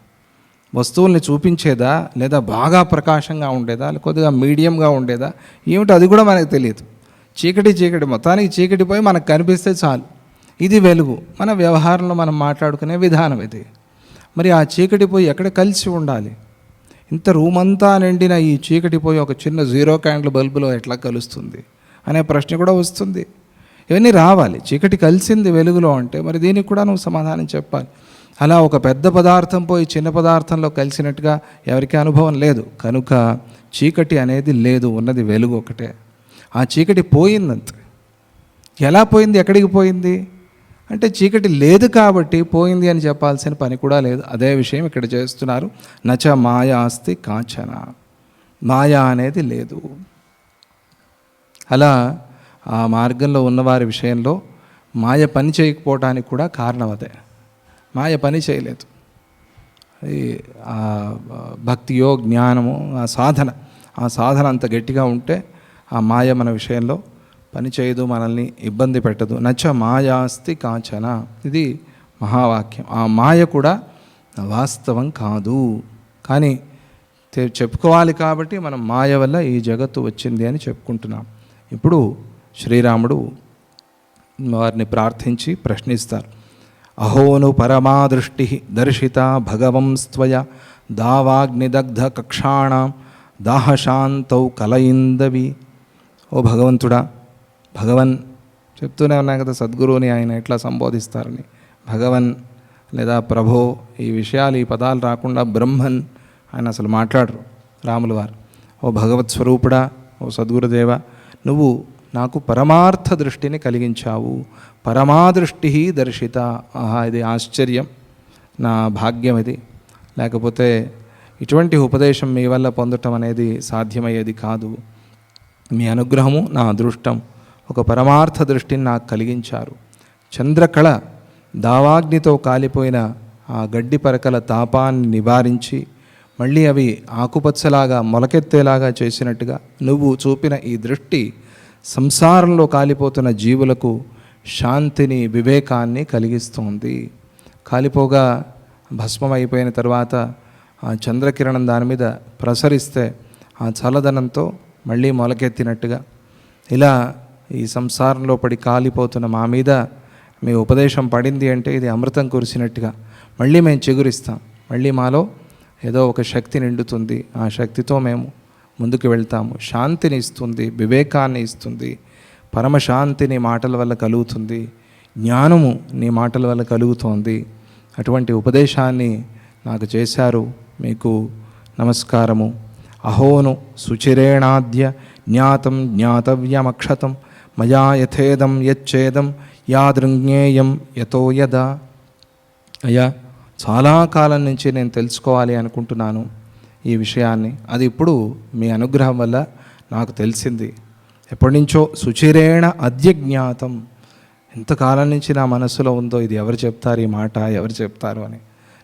వస్తువుల్ని చూపించేదా, లేదా బాగా ప్రకాశంగా ఉండేదా, కొద్దిగా మీడియంగా ఉండేదా, ఏమిటి అది కూడా మనకు తెలియదు. చీకటి మొత్తానికి చీకటి పోయి మనకు కనిపిస్తే చాలు, ఇది వెలుగు. మన వ్యవహారంలో మనం మాట్లాడుకునే విధానం ఇది. మరి ఆ చీకటి పోయి ఎక్కడ కలిసి ఉండాలి? ఇంత రూమంతా నిండిన ఈ చీకటి పోయి ఒక చిన్న 0 క్యాండిల్ బల్బులో ఎట్లా కలుస్తుంది అనే ప్రశ్న కూడా వస్తుంది. ఇవన్నీ రావాలి. చీకటి కలిసింది వెలుగులో అంటే మరి దీనికి కూడా నువ్వు సమాధానం చెప్పాలి. అలా ఒక పెద్ద పదార్థం పోయి చిన్న పదార్థంలో కలిసినట్టుగా ఎవరికీ అనుభవం లేదు కనుక చీకటి అనేది లేదు, ఉన్నది వెలుగు ఒకటే. ఆ చీకటి పోయిందంతే. ఎలా పోయింది, ఎక్కడికి పోయింది అంటే చీకటి లేదు కాబట్టి పోయింది అని చెప్పాల్సిన పని కూడా లేదు. అదే విషయం ఇక్కడ చేస్తున్నారు. నచ మాయా అస్తి కాంచన. మాయా అనేది లేదు. అలా ఆ మార్గంలో ఉన్నవారి విషయంలో మాయ పని చేయకపోవడానికి కూడా కారణం అదే. మాయ పని చేయలేదు. ఆ భక్తియో జ్ఞానమో ఆ సాధన అంత గట్టిగా ఉంటే ఆ మాయ మన విషయంలో పని చేయదు, మనల్ని ఇబ్బంది పెట్టదు. నచ్చ మాయాస్తి కాంచన, ఇది మహావాక్యం. ఆ మాయ కూడా వాస్తవం కాదు, కానీ చెప్పుకోవాలి కాబట్టి మనం మాయ వల్ల ఈ జగత్తు వచ్చింది అని చెప్పుకుంటున్నాం. ఇప్పుడు శ్రీరాముడు వారిని ప్రార్థించి ప్రశ్నిస్తారు. అహోను పరమాదృష్టి దర్శిత భగవంస్త్వయ దావాగ్నిదగ్ధ కక్షాణం దాహశాంతౌ కలయిందవి. ఓ భగవంతుడా, భగవన్ చెప్తూనే ఉన్నాయి కదా సద్గురువుని ఆయన ఎట్లా సంబోధిస్తారని. భగవన్ లేదా ప్రభో, ఈ విషయాలు ఈ పదాలు రాకుండా బ్రహ్మన్ ఆయన అసలు మాట్లాడరు రాముల వారు. ఓ భగవత్ స్వరూపుడా, ఓ సద్గురుదేవ, నువ్వు నాకు పరమార్థ దృష్టిని కలిగించావు. పరమాదృష్టి దర్శిత. ఆహా, ఇది ఆశ్చర్యం, నా భాగ్యం ఇది. లేకపోతే ఇటువంటి ఉపదేశం మీ వల్ల పొందటం అనేది సాధ్యమయ్యేది కాదు. మీ అనుగ్రహము నా అదృష్టం. ఒక పరమార్థ దృష్టిని నాకు కలిగించారు. చంద్రకళ దావాగ్నితో కాలిపోయిన ఆ గడ్డి పరకల తాపాన్ని నివారించి మళ్ళీ అవి ఆకుపచ్చలాగా మొలకెత్తేలాగా చేసినట్టుగా నువ్వు చూపిన ఈ దృష్టి సంసారంలో కాలిపోతున్న జీవులకు శాంతిని, వివేకాన్ని కలిగిస్తోంది. కాలిపోగా భస్మం అయిపోయిన తర్వాత ఆ చంద్రకిరణం దాని మీద ప్రసరిస్తే ఆ చల్లదనంతో మళ్ళీ మొలకెత్తినట్టుగా ఇలా ఈ సంసారంలో పడి కాలిపోతున్న మా మీద మీ ఉపదేశం పడింది అంటే ఇది అమృతం కురిసినట్టుగా మళ్ళీ మేము చిగురిస్తాం. మళ్ళీ మాలో ఏదో ఒక శక్తి నిండుతుంది. ఆ శక్తితో మేము ముందుకు వెళ్తాము. శాంతిని ఇస్తుంది, వివేకాన్ని ఇస్తుంది, పరమశాంతి నీ మాటల వల్ల కలుగుతుంది, జ్ఞానము నీ మాటల వల్ల కలుగుతోంది. అటువంటి ఉపదేశాన్ని నాకు చేశారు. మీకు నమస్కారము. అహోను సుచిరేణాద్య జ్ఞాతం జ్ఞాతవ్యమక్షతం మయా యథేదం యచ్చేదం యాదృజ్ఞేయం యతో యదా. అయ్యా, చాలా కాలం నుంచి నేను తెలుసుకోవాలి అనుకుంటున్నాను ఈ విషయాన్ని. అది ఇప్పుడు మీ అనుగ్రహం వల్ల నాకు తెలిసింది. ఎప్పటి నుంచో సుచిరేణ అద్య జ్ఞాతం, ఎంతకాలం నుంచి నా మనసులో ఉందో ఇది ఎవరు చెప్తారు, ఈ మాట ఎవరు చెప్తారు అని.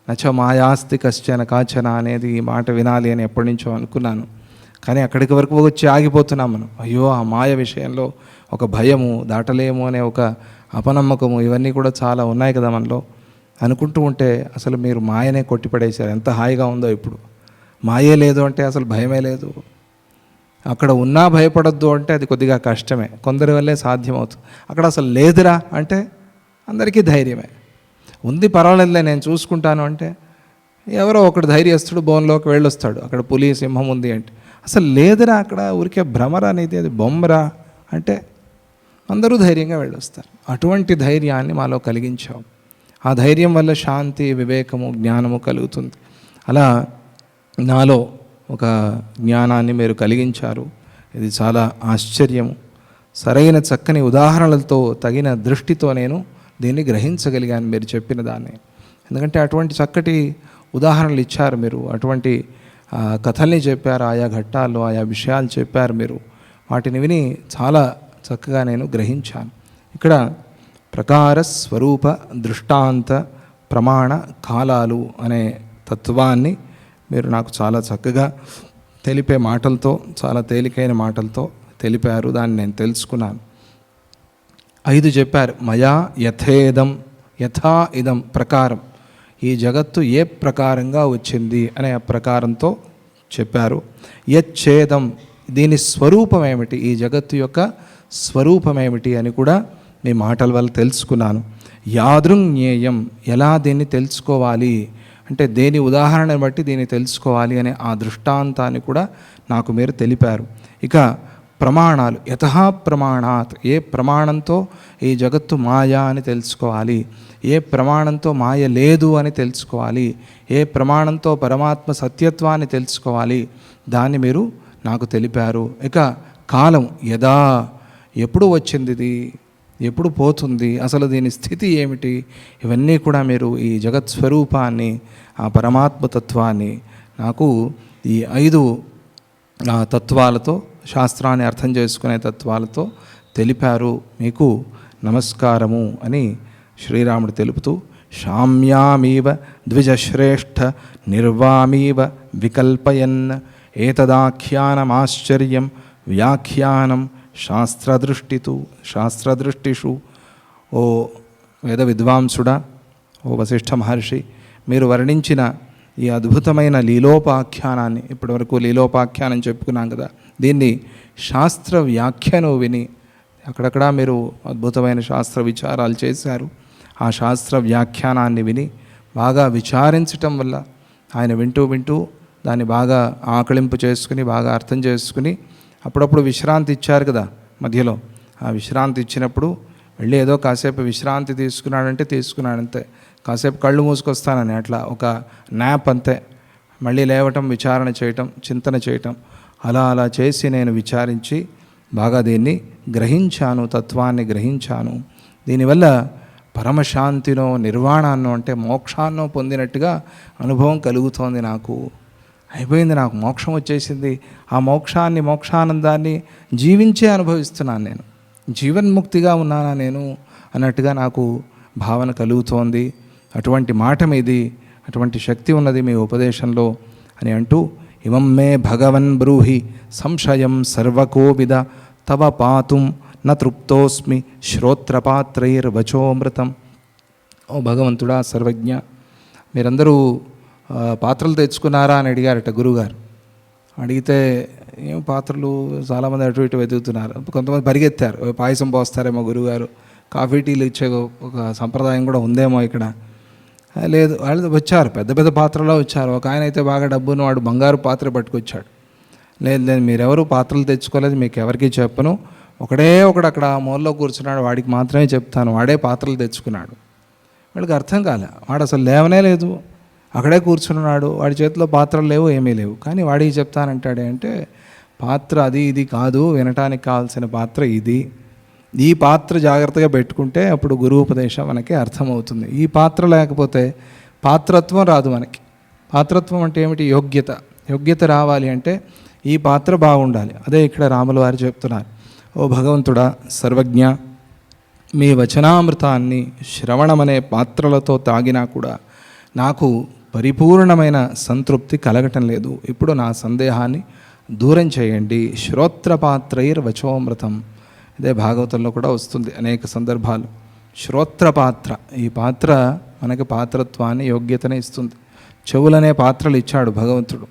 నచ మాయాస్తి కశ్చన కాచన అనేది ఈ మాట వినాలి అని ఎప్పటి నుంచో అనుకున్నాను. కానీ అక్కడికి వరకు వచ్చి ఆగిపోతున్నాం మనం. అయ్యో, ఆ మాయ విషయంలో ఒక భయము, దాటలేము అనే ఒక అపనమ్మకము, ఇవన్నీ కూడా చాలా ఉన్నాయి కదా మనలో. అనుకుంటూ ఉంటే అసలు మీరు మాయనే కొట్టిపడేశారు. ఎంత హాయిగా ఉందో ఇప్పుడు. మాయే లేదు అంటే అసలు భయమే లేదు. అక్కడ ఉన్నా భయపడొద్దు అంటే అది కొద్దిగా కష్టమే, కొందరి వల్లే సాధ్యమవుతుంది. అక్కడ అసలు లేదురా అంటే అందరికీ ధైర్యమే. ఉంది, పర్వాలేదులే నేను చూసుకుంటాను అంటే ఎవరో ఒకడు ధైర్యస్తుడు బోన్లోకి వెళ్ళొస్తాడు. అక్కడ పులి సింహం ఉంది అంటే అసలు లేదురా, అక్కడ ఊరికే భ్రమరా అనేది, అది బొమ్మరా అంటే అందరూ ధైర్యంగా వెళ్ళొస్తారు. అటువంటి ధైర్యాన్ని మాలో కలిగించాం. ఆ ధైర్యం వల్ల శాంతి, వివేకము, జ్ఞానము కలుగుతుంది. అలా నాలో ఒక జ్ఞానాన్ని మీరు కలిగించారు. ఇది చాలా ఆశ్చర్యము. సరైన చక్కని ఉదాహరణలతో, తగిన దృష్టితో నేను దీన్ని గ్రహించగలిగాను మీరు చెప్పిన దాన్ని. ఎందుకంటే అటువంటి చక్కటి ఉదాహరణలు ఇచ్చారు మీరు, అటువంటి కథల్ని చెప్పారు, ఆయా ఘట్టాల్లో ఆయా విషయాలు చెప్పారు మీరు. వాటిని విని చాలా చక్కగా నేను గ్రహించాను. ఇక్కడ ప్రకార, స్వరూప, దృష్టాంత, ప్రమాణ, కాలాలు అనే తత్వాన్ని మీరు నాకు చాలా చక్కగా తెలిపే మాటలతో, చాలా తేలికైన మాటలతో తెలిపారు. దాన్ని నేను తెలుసుకున్నాను. 5 చెప్పారు. మయా యథేదం, యథా ఇదం ప్రకారం, ఈ జగత్తు ఏ ప్రకారంగా వచ్చింది అనే ఆ ప్రకారంతో చెప్పారు. యచ్ఛేదం, దీని స్వరూపం ఏమిటి, ఈ జగత్తు యొక్క స్వరూపం ఏమిటి అని కూడా మీ మాటల వల్ల తెలుసుకున్నాను. యాదృజ్ఞేయం, ఎలా దీన్ని తెలుసుకోవాలి అంటే దేని ఉదాహరణను బట్టి దీన్ని తెలుసుకోవాలి అనే ఆ దృష్టాంతాన్ని కూడా నాకు మీరు తెలిపారు. ఇక ప్రమాణాలు, యతః ప్రమాణాత్, ఏ ప్రమాణంతో ఈ జగత్తు మాయా అని తెలుసుకోవాలి, ఏ ప్రమాణంతో మాయ లేదు అని తెలుసుకోవాలి, ఏ ప్రమాణంతో పరమాత్మ సత్యత్వాన్ని తెలుసుకోవాలి, దాన్ని మీరు నాకు తెలిపారు. ఇక కాలం, యదా, ఎప్పుడు వచ్చింది ఇది, ఎప్పుడు పోతుంది, అసలు దీని స్థితి ఏమిటి, ఇవన్నీ కూడా మీరు ఈ జగత్ స్వరూపాన్ని, ఆ పరమాత్మతత్వాన్ని నాకు ఈ 5 తత్వాలతో, శాస్త్రాన్ని అర్థం చేసుకునే తత్వాలతో తెలిపారు. మీకు నమస్కారము అని శ్రీరాముడు తెలుపుతూ, శామ్యామీవ ద్విజశ్రేష్ఠ నిర్వామీవ వికల్పయన్ ఏతదాఖ్యానమాశ్చర్యం వ్యాఖ్యానం శాస్త్రదృష్టిషు. ఓ వేద విద్వాంసుడా, ఓ వశిష్ఠ మహర్షి, మీరు వర్ణించిన ఈ అద్భుతమైన లీలోపాఖ్యానాన్ని, ఇప్పటివరకు లీలోపాఖ్యానం చెప్పుకున్నాం కదా, దీన్ని శాస్త్ర వ్యాఖ్యను విని, అక్కడక్కడ మీరు అద్భుతమైన శాస్త్ర విచారాలు చేశారు. ఆ శాస్త్ర వ్యాఖ్యానాన్ని విని బాగా విచారించటం వల్ల ఆయన వింటూ దాన్ని బాగా ఆకళింపు చేసుకుని, బాగా అర్థం చేసుకుని, అప్పుడప్పుడు విశ్రాంతి ఇచ్చారు కదా మధ్యలో. ఆ విశ్రాంతి ఇచ్చినప్పుడు వెళ్ళి ఏదో కాసేపు విశ్రాంతి తీసుకున్నాడంతే, కాసేపు కళ్ళు మూసుకొస్తానని, అట్లా ఒక న్యాప్ అంతే. మళ్ళీ లేవటం, విచారణ చేయటం, చింతన చేయటం, అలా చేసి నేను విచారించి బాగా దీన్ని గ్రహించాను, తత్వాన్ని గ్రహించాను. దీనివల్ల పరమశాంతినో, నిర్వాణాన్నో అంటే మోక్షాన్నో పొందినట్టుగా అనుభవం కలుగుతోంది. నాకు అయిపోయింది, నాకు మోక్షం వచ్చేసింది. ఆ మోక్షానందాన్ని జీవించే అనుభవిస్తున్నాను. నేను జీవన్ముక్తిగా ఉన్నానా నేను అన్నట్టుగా నాకు భావన కలుగుతోంది. అటువంటి మాట మీది, అటువంటి శక్తి ఉన్నది మీ ఉపదేశంలో అని అంటూ, ఇమం మే భగవన్ బ్రూహి సంశయం సర్వకోవిద తవ పాతుం న తృప్తోస్మి శ్రోత్రపాత్రైర్వచోమృతం. ఓ భగవంతుడా, సర్వజ్ఞ, మీరందరూ పాత్రలు తెచ్చుకున్నారా అని అడిగారట గురువుగారు. అడిగితే ఏం పాత్రలు, చాలామంది అటు ఇటు వెతుకుతున్నారు. కొంతమంది పరిగెత్తారు, పాయసం పోస్తారేమో గురువుగారు, కాఫీ టీలు ఇచ్చే ఒక సంప్రదాయం కూడా ఉందేమో ఇక్కడ లేదు, వాళ్ళు వచ్చారు, పెద్ద పెద్ద పాత్రలో వచ్చారు. ఒక ఆయన అయితే బాగా డబ్బును, వాడు బంగారు పాత్ర పట్టుకొచ్చాడు. లేదు లేదు, మీరెవరు పాత్రలు తెచ్చుకోలేదు, మీకు ఎవరికి చెప్పను, ఒకడే ఒకడు అక్కడ మూలలో కూర్చున్నాడు, వాడికి మాత్రమే చెప్తాను, వాడే పాత్రలు తెచ్చుకున్నాడు. వాడికి అర్థం కాలే, వాడు అసలు లేవనే లేదు, అక్కడే కూర్చున్నాడు, వాడి చేతిలో పాత్రలు లేవు, ఏమీ లేవు. కానీ వాడికి చెప్తానంటాడే అంటే, పాత్ర అది ఇది కాదు, వినటానికి కావాల్సిన పాత్ర ఇది, ఈ పాత్ర జాగ్రత్తగా పెట్టుకుంటే అప్పుడు గురువు ఉపదేశం మనకి అర్థమవుతుంది. ఈ పాత్ర లేకపోతే పాత్రత్వం రాదు మనకి. పాత్రత్వం అంటే ఏమిటి? యోగ్యత. యోగ్యత రావాలి అంటే ఈ పాత్ర బాగుండాలి. అదే ఇక్కడ రాముల వారు చెప్తున్నారు, ఓ భగవంతుడా సర్వజ్ఞ, మీ వచనామృతాన్ని శ్రవణమనే పాత్రలతో తాగినా కూడా నాకు పరిపూర్ణమైన సంతృప్తి కలగటం లేదు. ఇప్పుడు నా సందేహాన్ని దూరం చేయండి. శ్రోత్రపాత్రైర్ వచోమృతం. ఇదే భాగవతంలో కూడా వస్తుంది అనేక సందర్భాలు. శ్రోత్రపాత్ర, ఈ పాత్ర మనకి పాత్రత్వాన్ని, యోగ్యతని ఇస్తుంది. చెవులనే పాత్రలు ఇచ్చాడు భగవంతుడు,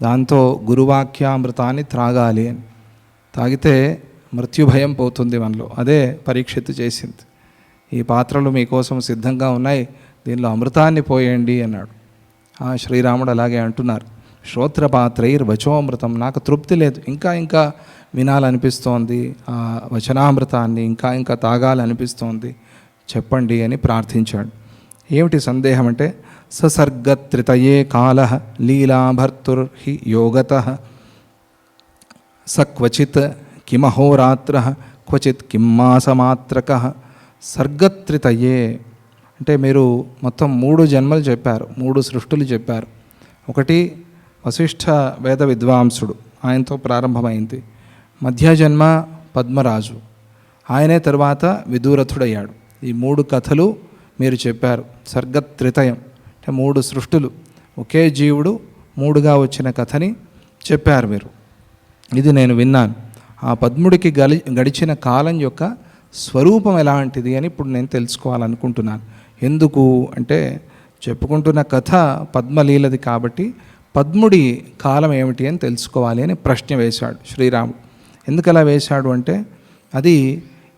దాంతో గురువాక్యామృతాన్ని త్రాగాలి అని. తాగితే మృత్యుభయం పోతుంది మనలో. అదే పరీక్షిత్తు చేసింది. ఈ పాత్రలు మీకోసం సిద్ధంగా ఉన్నాయి, దీనిలో అమృతాన్ని పోయండి అన్నాడు. శ్రీరాముడు అలాగే అంటున్నారు, శ్రోత్రపాత్రైర్ వచోమృతం. నాకు తృప్తి లేదు, ఇంకా ఇంకా వినాలనిపిస్తోంది, ఆ వచనామృతాన్ని ఇంకా ఇంకా తాగాలనిపిస్తోంది, చెప్పండి అని ప్రార్థించాడు. ఏమిటి సందేహం అంటే, ససర్గత్రితయే కాల లీలాభర్తుర్హి యోగత సక్వచిత్ కిమహోరాత్ర క్వచిత్ కిమ్మాసమాత్రక. సర్గత్రితయే అంటే మీరు మొత్తం 3 జన్మలు చెప్పారు, 3 సృష్టులు చెప్పారు. ఒకటి వశిష్ఠ వేద విద్వాంసుడు, ఆయనతో ప్రారంభమైంది. మధ్య జన్మ పద్మరాజు, ఆయనే తర్వాత విదూరథుడయ్యాడు. ఈ 3 కథలు మీరు చెప్పారు. సర్గత్రితయం అంటే 3 సృష్టులు, ఒకే జీవుడు 3గా వచ్చిన కథని చెప్పారు మీరు. ఇది నేను విన్నాను. ఆ పద్ముడికి గడిచిన కాలం యొక్క స్వరూపం ఎలాంటిది అని ఇప్పుడు నేను తెలుసుకోవాలనుకుంటున్నాను. ఎందుకు అంటే, చెప్పుకుంటున్న కథ పద్మలీలది కాబట్టి పద్ముడి కాలం ఏమిటి అని తెలుసుకోవాలి అని ప్రశ్న వేశాడు శ్రీరాముడు. ఎందుకు అలా వేశాడు అంటే, అది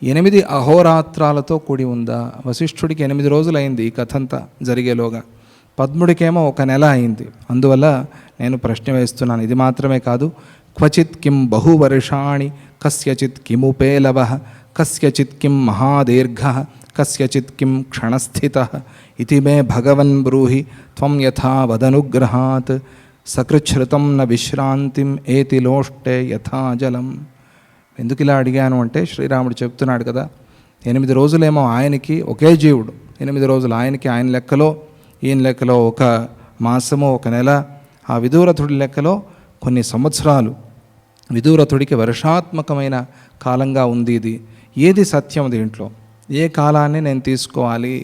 8 అహోరాత్రాలతో కూడి ఉందా? వశిష్ఠుడికి 8 రోజులు అయింది ఈ కథ అంతా జరిగేలోగా, పద్ముడికేమో 1 నెల అయింది. అందువల్ల నేను ప్రశ్న వేస్తున్నాను. ఇది మాత్రమే కాదు, క్వచిత్ కిం బహువర్షాణి కస్యచిత్ కిముపేలవ కస్యచిత్ కిం మహాదీర్ఘ కస్యచిత్ కిం క్షణస్థితః ఇతి మే భగవన్ బ్రూహి త్వం యథా వదనుగ్రహాత్ సకృచ్ఛృతం న విశ్రాంతిం ఏతి లోష్టే యథా జలం. ఎందుకు ఇలా అడిగాను అంటే, శ్రీరాముడు చెప్తున్నాడు కదా, 8 రోజులేమో ఆయనకి, ఒకే జీవుడు 8 రోజులు ఆయనకి, ఆయన లెక్కలో ఈయన లెక్కలో 1 మాసము 1 నెల, ఆ విదూరథుడి లెక్కలో కొన్ని సంవత్సరాలు. విదూరథుడికి వర్షాత్మకమైన కాలంగా ఉంది ఇది. ఏది సత్యం దీంట్లో? ఏ కాలాన్ని నేను తీసుకోవాలి?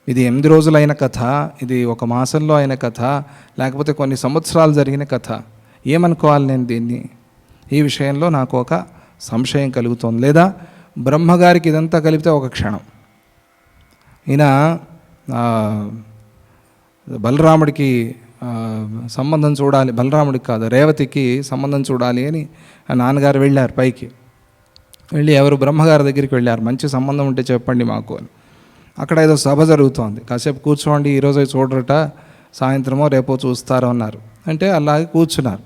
ఇది 8 రోజులైన కథ, ఇది 1 మాసంలో అయిన కథ, లేకపోతే కొన్ని సంవత్సరాలు జరిగిన కథ? ఏమనుకోవాలి నేను దీన్ని? ఈ విషయంలో నాకు ఒక సంశయం కలుగుతోంది. లేదా బ్రహ్మగారికి ఇదంతా కలిపితే 1 క్షణం. ఈయన బలరాముడికి సంబంధం చూడాలి, బలరాముడికి కాదు రేవతికి సంబంధం చూడాలి అని ఆ నాన్నగారు వెళ్ళారు పైకి. వెళ్ళి ఎవరు బ్రహ్మగారి దగ్గరికి వెళ్ళారు, మంచి సంబంధం ఉంటే చెప్పండి మాకు అని. అక్కడ ఏదో సభ జరుగుతోంది, కాసేపు కూర్చోండి, ఈరోజు చూడరట, సాయంత్రమో రేపో చూస్తారో అన్నారు. అంటే అలాగే కూర్చున్నారు,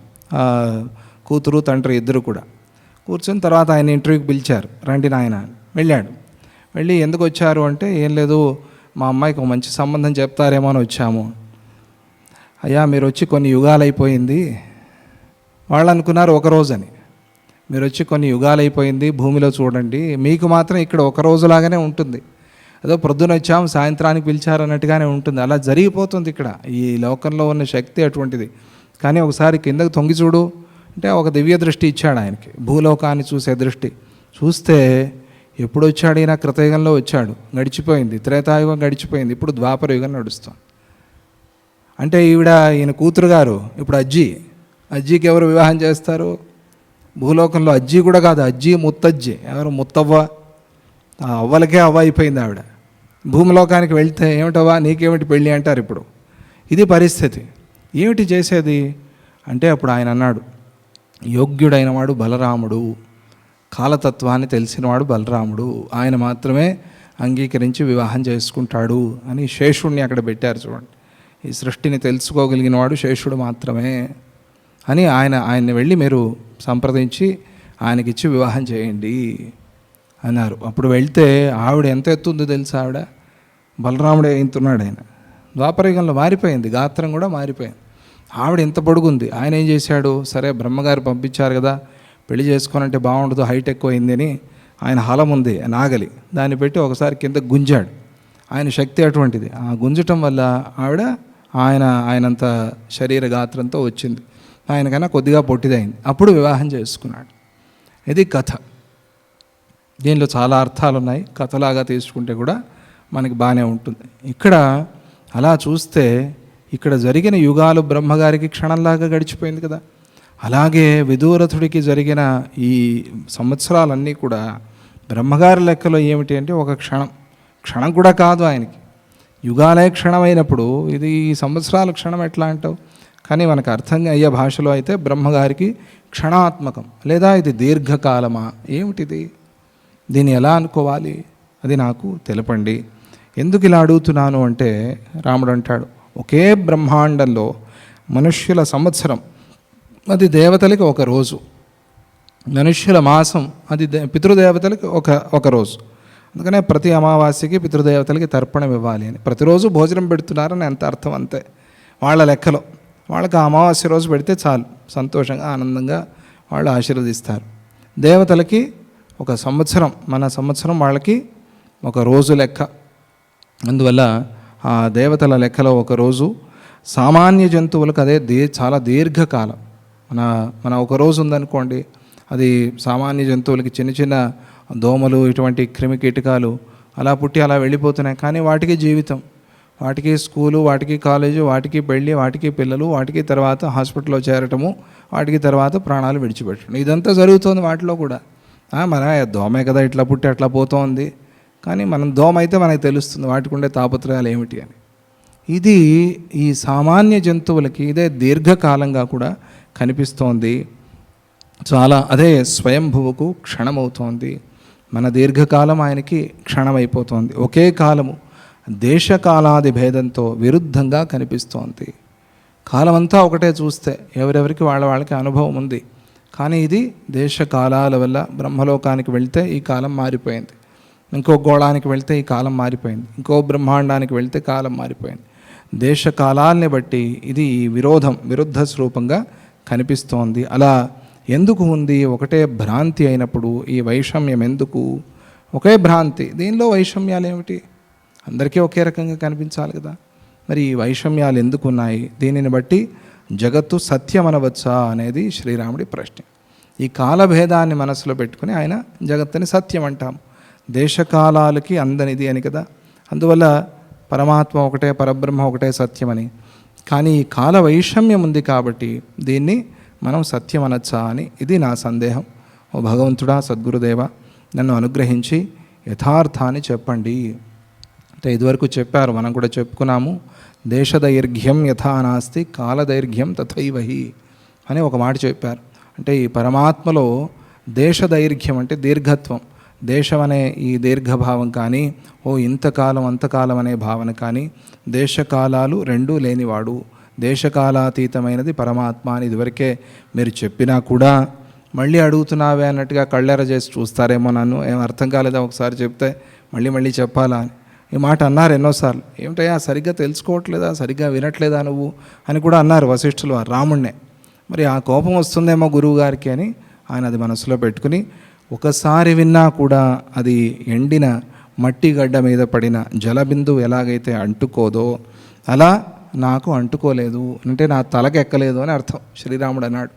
కూతురు తండ్రి ఇద్దరు కూడా కూర్చుని. తర్వాత ఆయన ఇంటర్వ్యూకి పిలిచారు, రండి నాయన. వెళ్ళాడు. వెళ్ళి ఎందుకు వచ్చారు అంటే, ఏం లేదు మా అమ్మాయికి ఒక మంచి సంబంధం చెప్తారేమో అని వచ్చాము. అయ్యా మీరు వచ్చి కొన్ని యుగాలు అయిపోయింది. వాళ్ళు అనుకున్నారు 1 రోజని, మీరు వచ్చి కొన్ని యుగాలు అయిపోయింది, భూమిలో చూడండి, మీకు మాత్రం ఇక్కడ 1 రోజులాగానే ఉంటుంది. ఏదో ప్రొద్దున వచ్చాము సాయంత్రానికి పిలిచారు అన్నట్టుగానే ఉంటుంది. అలా జరిగిపోతుంది ఇక్కడ. ఈ లోకంలో ఉన్న శక్తి అటువంటిది. కానీ ఒకసారి కిందకు తొంగి చూడు అంటే ఒక దివ్య దృష్టి ఇచ్చాడు ఆయనకి, భూలోకాన్ని చూసే దృష్టి. చూస్తే ఎప్పుడు వచ్చాడు ఈయన? కృతయుగంలో వచ్చాడు, గడిచిపోయింది. త్రేతాయుగం గడిచిపోయింది, ఇప్పుడు ద్వాపర యుగం నడుస్తాం. అంటే ఈయన కూతురు గారు ఇప్పుడు అజ్జికి ఎవరు వివాహం చేస్తారు? భూలోకంలో అజ్జి కూడా కాదు, అజ్జి ముత్తజ్జి. ఎవరు? ముత్తవ్వ. అవ్వలకే అవ్వ అయిపోయింది ఆవిడ. భూమిలోకానికి వెళ్తే ఏమిటవ్వా నీకేమిటి పెళ్ళి అంటారు ఇప్పుడు. ఇది పరిస్థితి. ఏమిటి చేసేది అంటే, అప్పుడు ఆయన అన్నాడు, యోగ్యుడైన వాడు బలరాముడు, కాలతత్వాన్ని తెలిసినవాడు బలరాముడు, ఆయన మాత్రమే అంగీకరించి వివాహం చేసుకుంటాడు అని శేషుణ్ణి అక్కడ పెట్టారు. చూడండి, ఈ సృష్టిని తెలుసుకోగలిగిన వాడు శేషుడు మాత్రమే అని ఆయన్ని వెళ్ళి మీరు సంప్రదించి ఆయనకిచ్చి వివాహం చేయండి అన్నారు. అప్పుడు వెళ్తే ఆవిడ ఎంత ఎత్తుందో తెలుసా, ఆవిడ బలరాముడే ఇంతున్నాడు. ఆయన ద్వాపరయుగంలో మారిపోయింది, గాత్రం కూడా మారిపోయింది. ఆవిడ ఎంత పొడుగుంది. ఆయన ఏం చేశాడు, సరే బ్రహ్మగారు పంపించారు కదా పెళ్లి చేసుకోనంటే బాగుండదు, హైట్ ఎక్కువైంది అని ఆయన హలం ఉంది నాగలి, దాన్ని పెట్టి ఒకసారి కింద గుంజాడు. ఆయన శక్తి అటువంటిది. ఆ గుంజటం వల్ల ఆవిడ ఆయనంత శరీర గాత్రంతో వచ్చింది. ఆయనకన్నా కొద్దిగా పొట్టిదైంది. అప్పుడు వివాహం చేసుకున్నాడు. ఇది కథ. దీనిలో చాలా అర్థాలు ఉన్నాయి. కథలాగా తీసుకుంటే కూడా మనకి బాగానే ఉంటుంది. ఇక్కడ అలా చూస్తే ఇక్కడ జరిగిన యుగాలు బ్రహ్మగారికి క్షణంలాగా గడిచిపోయింది కదా. అలాగే విదూరథుడికి జరిగిన ఈ సంవత్సరాలన్నీ కూడా బ్రహ్మగారి లెక్కలో ఏమిటి అంటే ఒక క్షణం కూడా కాదు ఆయనకి. యుగాలే క్షణమైనప్పుడు ఇది ఈ సంవత్సరాల క్షణం ఎట్లా అంటావు? కానీ మనకు అర్థం అయ్యే భాషలో అయితే బ్రహ్మగారికి క్షణాత్మకం, లేదా ఇది దీర్ఘకాలమా, ఏమిటిది, దీన్ని ఎలా అనుకోవాలి, అది నాకు తెలపండి. ఎందుకు ఇలా అడుగుతున్నాను అంటే రాముడు అంటాడు, ఒకే బ్రహ్మాండంలో మనుష్యుల సంవత్సరం అది దేవతలకి ఒక రోజు, మనుష్యుల మాసం అది పితృదేవతలకి ఒక రోజు. అందుకనే ప్రతి అమావాస్యకి పితృదేవతలకి తర్పణం ఇవ్వాలి అని ప్రతిరోజు భోజనం పెడుతున్నారని ఎంత అర్థం. అంతే వాళ్ళ లెక్కలో. వాళ్ళకి ఆ అమావాస్య రోజు పెడితే చాలు, సంతోషంగా ఆనందంగా వాళ్ళు ఆశీర్వదిస్తారు. దేవతలకి ఒక సంవత్సరం, మన సంవత్సరం వాళ్ళకి ఒక రోజు లెక్క. అందువల్ల ఆ దేవతల లెక్కలో ఒక రోజు, సామాన్య జంతువులకు అదే చాలా దీర్ఘకాలం. మన ఒక రోజు ఉందనుకోండి, అది సామాన్య జంతువులకి చిన్న చిన్న దోమలు, ఇటువంటి క్రిమి కీటకాలు అలా పుట్టి అలా వెళ్ళిపోతున్నాయి. కానీ వాటికి జీవితం, వాటికి స్కూలు, వాటికి కాలేజు, వాటికి పెళ్ళి, వాటికి పిల్లలు, వాటికి తర్వాత హాస్పిటల్లో చేరటము, వాటికి తర్వాత ప్రాణాలు విడిచిపెట్టడం, ఇదంతా జరుగుతుంది వాటిలో కూడా. మన దోమే కదా ఇట్లా పుట్టి అట్లా పోతోంది, కానీ మనం దోమ అయితే మనకు తెలుస్తుంది వాటికి ఉండే తాపత్రయాలు ఏమిటి అని. ఇది ఈ సామాన్య జంతువులకి ఇదే దీర్ఘకాలంగా కూడా కనిపిస్తోంది. చాలా అదే స్వయంభువుకు క్షణమవుతోంది. మన దీర్ఘకాలం ఆయనకి క్షణమైపోతోంది. ఒకే కాలము దేశకాలాది భేదంతో విరుద్ధంగా కనిపిస్తోంది. కాలమంతా ఒకటే చూస్తే ఎవరెవరికి వాళ్ళకి అనుభవం ఉంది. కానీ ఇది దేశకాలాల వల్ల బ్రహ్మలోకానికి వెళ్తే ఈ కాలం మారిపోయింది, ఇంకో గోళానికి వెళ్తే ఈ కాలం మారిపోయింది, ఇంకో బ్రహ్మాండానికి వెళ్తే కాలం మారిపోయింది. దేశకాలాల్ని బట్టి ఇది ఈ విరుద్ధ స్వరూపంగా కనిపిస్తోంది. అలా ఎందుకు ఉంది? ఒకటే భ్రాంతి అయినప్పుడు ఈ వైషమ్యం ఎందుకు? ఒకే భ్రాంతి, దీనిలో వైషమ్యాలు ఏమిటి? అందరికీ ఒకే రకంగా కనిపించాలి కదా. మరి ఈ వైషమ్యాలు ఎందుకు ఉన్నాయి? దీనిని బట్టి జగత్తు సత్యం అనవచ్చా అనేది శ్రీరాముడి ప్రశ్న. ఈ కాలభేదాన్ని మనసులో పెట్టుకుని ఆయన జగత్తుని సత్యం అంటాం. దేశకాలాలకి అందనిది అని కదా. అందువల్ల పరమాత్మ ఒకటే, పరబ్రహ్మ ఒకటే సత్యమని. కానీ ఈ కాల వైషమ్యం ఉంది కాబట్టి దీన్ని మనం సత్యం అనొచ్చా అని ఇది నా సందేహం. ఓ భగవంతుడా, సద్గురుదేవ, నన్ను అనుగ్రహించి యథార్థాన్ని చెప్పండి. అంటే ఇదివరకు చెప్పారు, మనం కూడా చెప్పుకున్నాము. దేశదైర్ఘ్యం యథా నాస్తి కాలదైర్ఘ్యం తథైవహి అని ఒక మాట చెప్పారు. అంటే ఈ పరమాత్మలో దేశదైర్ఘ్యం అంటే దీర్ఘత్వం, దేశం అనే ఈ దీర్ఘభావం కానీ, ఇంతకాలం అంతకాలం అనే భావన కానీ, దేశకాలాలు రెండూ లేనివాడు, దేశకాలాతీతమైనది పరమాత్మ అని ఇదివరకే మీరు చెప్పినా కూడా మళ్ళీ అడుగుతున్నావే అన్నట్టుగా కళ్ళెర చేసి చూస్తారేమో. నన్ను ఏం అర్థం కాలేదా ఒకసారి చెప్తే మళ్ళీ చెప్పాలా అని ఈ మాట అన్నారు ఎన్నోసార్లు. ఏమిటయ్యా సరిగ్గా తెలుసుకోవట్లేదా, సరిగ్గా వినట్లేదా నువ్వు అని కూడా అన్నారు వశిష్ఠులు రాముణ్ణే. మరి ఆ కోపం వస్తుందేమో గురువు గారికి అని ఆయన అది మనసులో పెట్టుకుని, ఒకసారి విన్నా కూడా అది ఎండిన మట్టి గడ్డ మీద పడిన జలబిందువు ఎలాగైతే అంటుకోదో అలా నాకు అంటుకోలేదు, అంటే నా తలకెక్కలేదు అని అర్థం. శ్రీరాముడు అన్నాడు,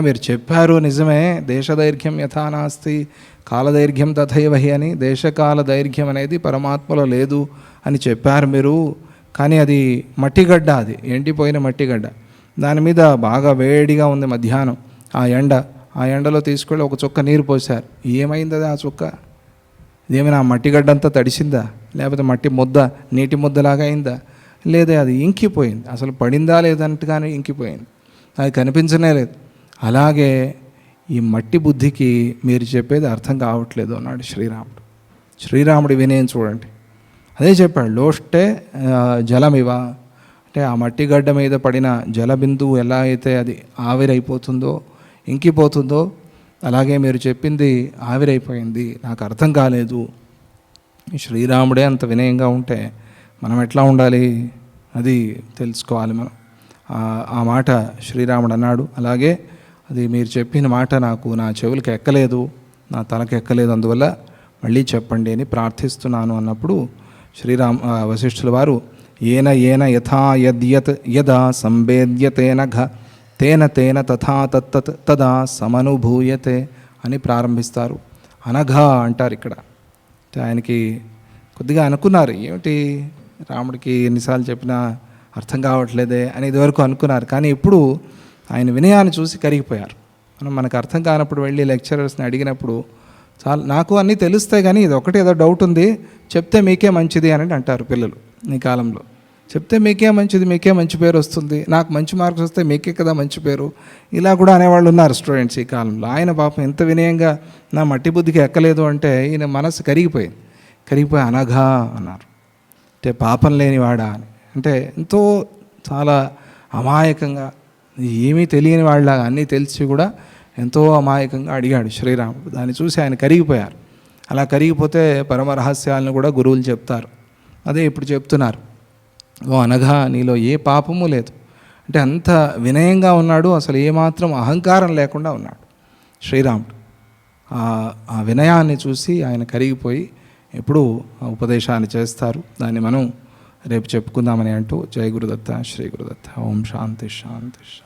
మీరు చెప్పారు నిజమే, దేశదైర్ఘ్యం యథా నాస్తి కాలదైర్ఘ్యం తథైవహి అని. దేశకాల దైర్ఘ్యం అనేది పరమాత్మలో లేదు అని చెప్పారు మీరు. కానీ అది మట్టిగడ్డ, అది ఎండిపోయిన మట్టిగడ్డ, దాని మీద బాగా వేడిగా ఉంది మధ్యాహ్నం. ఆ ఎండలో తీసుకెళ్ళి ఒక చుక్క నీరు పోశారు. ఏమైంది అది? ఆ చుక్క ఏమైనా మట్టిగడ్డంతా తడిసిందా, లేకపోతే మట్టి ముద్ద నీటి ముద్దలాగా అయిందా? లేదే, అది ఇంకిపోయింది. అసలు పడిందా లేదంటగానే ఇంకిపోయింది, అది కనిపించనే లేదు. అలాగే ఈ మట్టి బుద్ధికి మీరు చెప్పేది అర్థం కావట్లేదు అన్నాడు శ్రీరాముడు. శ్రీరాముడి వినయం చూడండి. అదే చెప్పాడు, లోష్టే జలమివ, అంటే ఆ మట్టి గడ్డ మీద పడిన జల బిందువు ఎలా అయితే అది ఆవిరైపోతుందో, ఇంకిపోతుందో, అలాగే మీరు చెప్పింది ఆవిరైపోయింది, నాకు అర్థం కాలేదు. శ్రీరాముడే అంత వినయంగా ఉంటే మనం ఎట్లా ఉండాలి అది తెలుసుకోవాలి మనం. ఆ మాట శ్రీరాముడు అన్నాడు. అలాగే అది మీరు చెప్పిన మాట నాకు నా చెవులకు ఎక్కలేదు, నా తలకు ఎక్కలేదు, అందువల్ల మళ్ళీ చెప్పండి అని ప్రార్థిస్తున్నాను అన్నప్పుడు వశిష్ఠుల వారు ఏన ఏన యథా యద్యత్ యదా సంవేద్యతేన ఘ తేన తేన తథా తత్తత్ తదా సమనుభూయతే అని ప్రారంభిస్తారు. అనఘ అంటారు ఇక్కడ. ఆయనకి కొద్దిగా అనుకున్నారు, ఏమిటి రాముడికి ఎన్నిసార్లు చెప్పినా అర్థం కావట్లేదే అని ఇదివరకు అనుకున్నారు. కానీ ఇప్పుడు ఆయన వినయాన్ని చూసి కరిగిపోయారు. మనకు అర్థం కానప్పుడు వెళ్ళి లెక్చరర్స్ని అడిగినప్పుడు చాలా నాకు అన్నీ తెలుస్తాయి కానీ ఇది ఒకటి ఏదో డౌట్ ఉంది, చెప్తే మీకే మంచిది అని అంటారు పిల్లలు ఈ కాలంలో. చెప్తే మీకే మంచిది, మీకే మంచి పేరు వస్తుంది, నాకు మంచి మార్క్స్ వస్తే మీకే కదా మంచి పేరు, ఇలా కూడా అనేవాళ్ళు ఉన్నారు స్టూడెంట్స్ ఈ కాలంలో. ఆయన పాపం ఎంత వినయంగా నా మట్టి బుద్ధికి ఎక్కలేదు అంటే ఈయన మనసు కరిగిపోయి అనఘా అన్నారు. అంటే పాపం లేనివాడా అని, అంటే ఎంతో చాలా అమాయకంగా ఏమీ తెలియని వాళ్ళలాగా అన్నీ తెలిసి కూడా ఎంతో అమాయకంగా అడిగాడు శ్రీరాముడు. దాన్ని చూసి ఆయన కరిగిపోయారు. అలా కరిగిపోతే పరమ రహస్యాలను కూడా గురువులు చెప్తారు. అదే ఇప్పుడు చెప్తున్నారు, ఓ అనఘా నీలో ఏ పాపము లేదు, అంటే అంత వినయంగా ఉన్నాడు, అసలు ఏమాత్రం అహంకారం లేకుండా ఉన్నాడు శ్రీరాముడు. ఆ వినయాన్ని చూసి ఆయన కరిగిపోయి ఎప్పుడు ఉపదేశాన్ని చేస్తారు. దాన్ని మనం రేపు చెప్పుకుందామని అంటూ జై గురుదత్త, శ్రీ గురుదత్త. ఓం శాంతి శాంతి శాంతి.